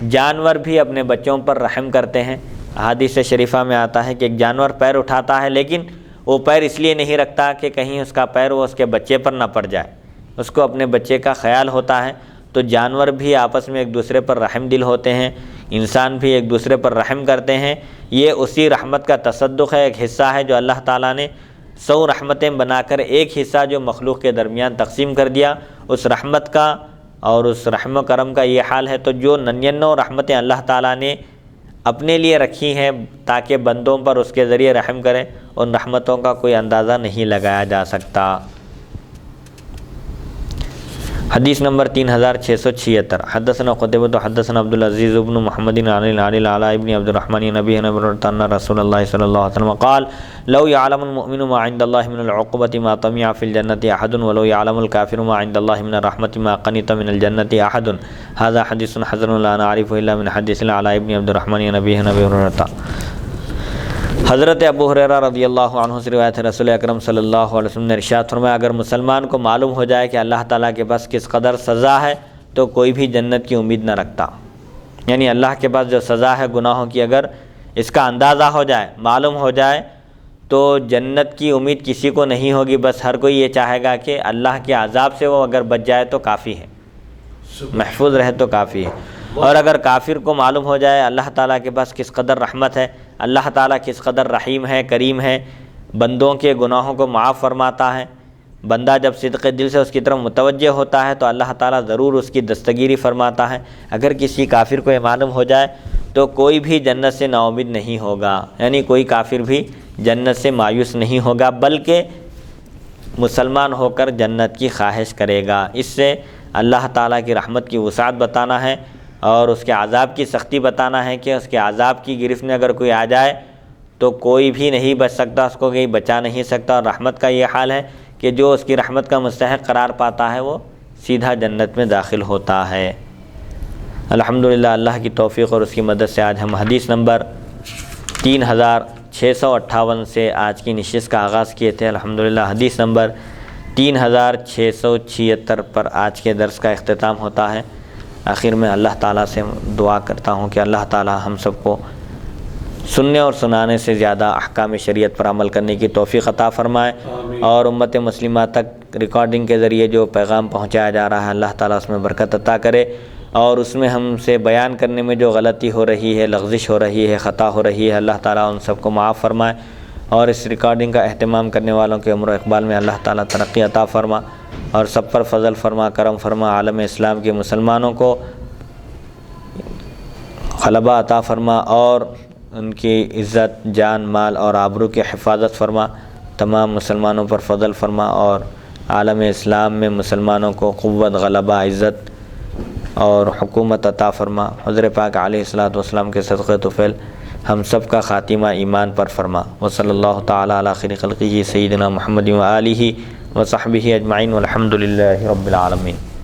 S1: جانور بھی اپنے بچوں پر رحم کرتے ہیں۔ احادیث شریفہ میں آتا ہے کہ ایک جانور پیر اٹھاتا ہے لیکن وہ پیر اس لیے نہیں رکھتا کہ کہیں اس کا پیر وہ اس کے بچے پر نہ پڑ جائے، اس کو اپنے بچے کا خیال ہوتا ہے۔ تو جانور بھی آپس میں ایک دوسرے پر رحم دل ہوتے ہیں، انسان بھی ایک دوسرے پر رحم کرتے ہیں۔ یہ اسی رحمت کا تصدق ہے، ایک حصہ ہے جو اللہ تعالیٰ نے 100 رحمتیں بنا کر ایک حصہ جو مخلوق کے درمیان تقسیم کر دیا، اس رحمت کا اور اس رحم و کرم کا یہ حال ہے۔ تو جو 99 رحمتیں اللہ تعالیٰ نے اپنے لیے رکھی ہیں تاکہ بندوں پر اس کے ذریعے رحم کریں، ان رحمتوں کا کوئی اندازہ نہیں لگایا جا سکتا۔ حدیث نمبر 3676، حدثنا قتيبة حدثنا عبد العزيز بن محمد عن العلاء بن عبد الرحمن عن أبيه عن أبي هريرة أن رسول الله صلى الله عليه وسلم قال لو يعلم المؤمن ما عند الله من العقوبة ما طمع في الجنة أحد ولو يعلم الكافر ما عند الله من الرحمة ما قنط من الجنة أحد۔ هذا حديث حسن لا نعرفه إلا من حديث العلاء بن عبد الرحمن عن أبيه عن أبي هريرة۔ حضرت ابو ہریرہ رضی اللہ عنہ سے روایت ہے، رسول اکرم صلی اللہ علیہ وسلم نے ارشاد فرمایا اگر مسلمان کو معلوم ہو جائے کہ اللہ تعالیٰ کے پاس کس قدر سزا ہے تو کوئی بھی جنت کی امید نہ رکھتا۔ یعنی اللہ کے پاس جو سزا ہے گناہوں کی، اگر اس کا اندازہ ہو جائے، معلوم ہو جائے، تو جنت کی امید کسی کو نہیں ہوگی۔ بس ہر کوئی یہ چاہے گا کہ اللہ کے عذاب سے وہ اگر بچ جائے تو کافی ہے، محفوظ رہے تو کافی ہے۔ اور اگر کافر کو معلوم ہو جائے اللہ تعالیٰ کے پاس کس قدر رحمت ہے، اللہ تعالیٰ کس قدر رحیم ہے، کریم ہے، بندوں کے گناہوں کو معاف فرماتا ہے، بندہ جب صدق دل سے اس کی طرف متوجہ ہوتا ہے تو اللہ تعالیٰ ضرور اس کی دستگیری فرماتا ہے۔ اگر کسی کافر کو یہ معلوم ہو جائے تو کوئی بھی جنت سے نا امید نہیں ہوگا، یعنی کوئی کافر بھی جنت سے مایوس نہیں ہوگا، بلکہ مسلمان ہو کر جنت کی خواہش کرے گا۔ اس سے اللہ تعالیٰ کی رحمت کی وسعت بتانا ہے اور اس کے عذاب کی سختی بتانا ہے کہ اس کے عذاب کی گرفت میں اگر کوئی آ جائے تو کوئی بھی نہیں بچ سکتا، اس کو کوئی بچا نہیں سکتا۔ اور رحمت کا یہ حال ہے کہ جو اس کی رحمت کا مستحق قرار پاتا ہے وہ سیدھا جنت میں داخل ہوتا ہے۔ الحمدللہ اللہ کی توفیق اور اس کی مدد سے آج ہم حدیث نمبر 3658 سے آج کی نشست کا آغاز کیے تھے۔ الحمدللہ حدیث نمبر 3676 پر آج کے درس کا اختتام ہوتا ہے۔ آخر میں اللہ تعالیٰ سے دعا کرتا ہوں کہ اللہ تعالیٰ ہم سب کو سننے اور سنانے سے زیادہ احکام شریعت پر عمل کرنے کی توفیق عطا فرمائے اور امت مسلمہ تک ریکارڈنگ کے ذریعے جو پیغام پہنچایا جا رہا ہے اللہ تعالیٰ اس میں برکت عطا کرے، اور اس میں ہم سے بیان کرنے میں جو غلطی ہو رہی ہے، لغزش ہو رہی ہے، خطا ہو رہی ہے، اللہ تعالیٰ ان سب کو معاف فرمائے، اور اس ریکارڈنگ کا اہتمام کرنے والوں کے عمر و اقبال میں اللہ تعالیٰ ترقی عطا فرما، اور سب پر فضل فرما، کرم فرما، عالم اسلام کے مسلمانوں کو غلبہ عطا فرما، اور ان کی عزت، جان، مال اور آبرو کی حفاظت فرما، تمام مسلمانوں پر فضل فرما، اور عالم اسلام میں مسلمانوں کو قوت، غلبہ، عزت اور حکومت عطا فرما۔ حضور پاک علیہ الصلوۃ والسلام کے صدقے طفیل ہم سب کا خاتمہ ایمان پر فرما۔ وصلی اللہ تعالی علی خیر خلقہ سیدنا محمد و آلہ و صحبہ اجمعین والحمد للہ رب العالمین۔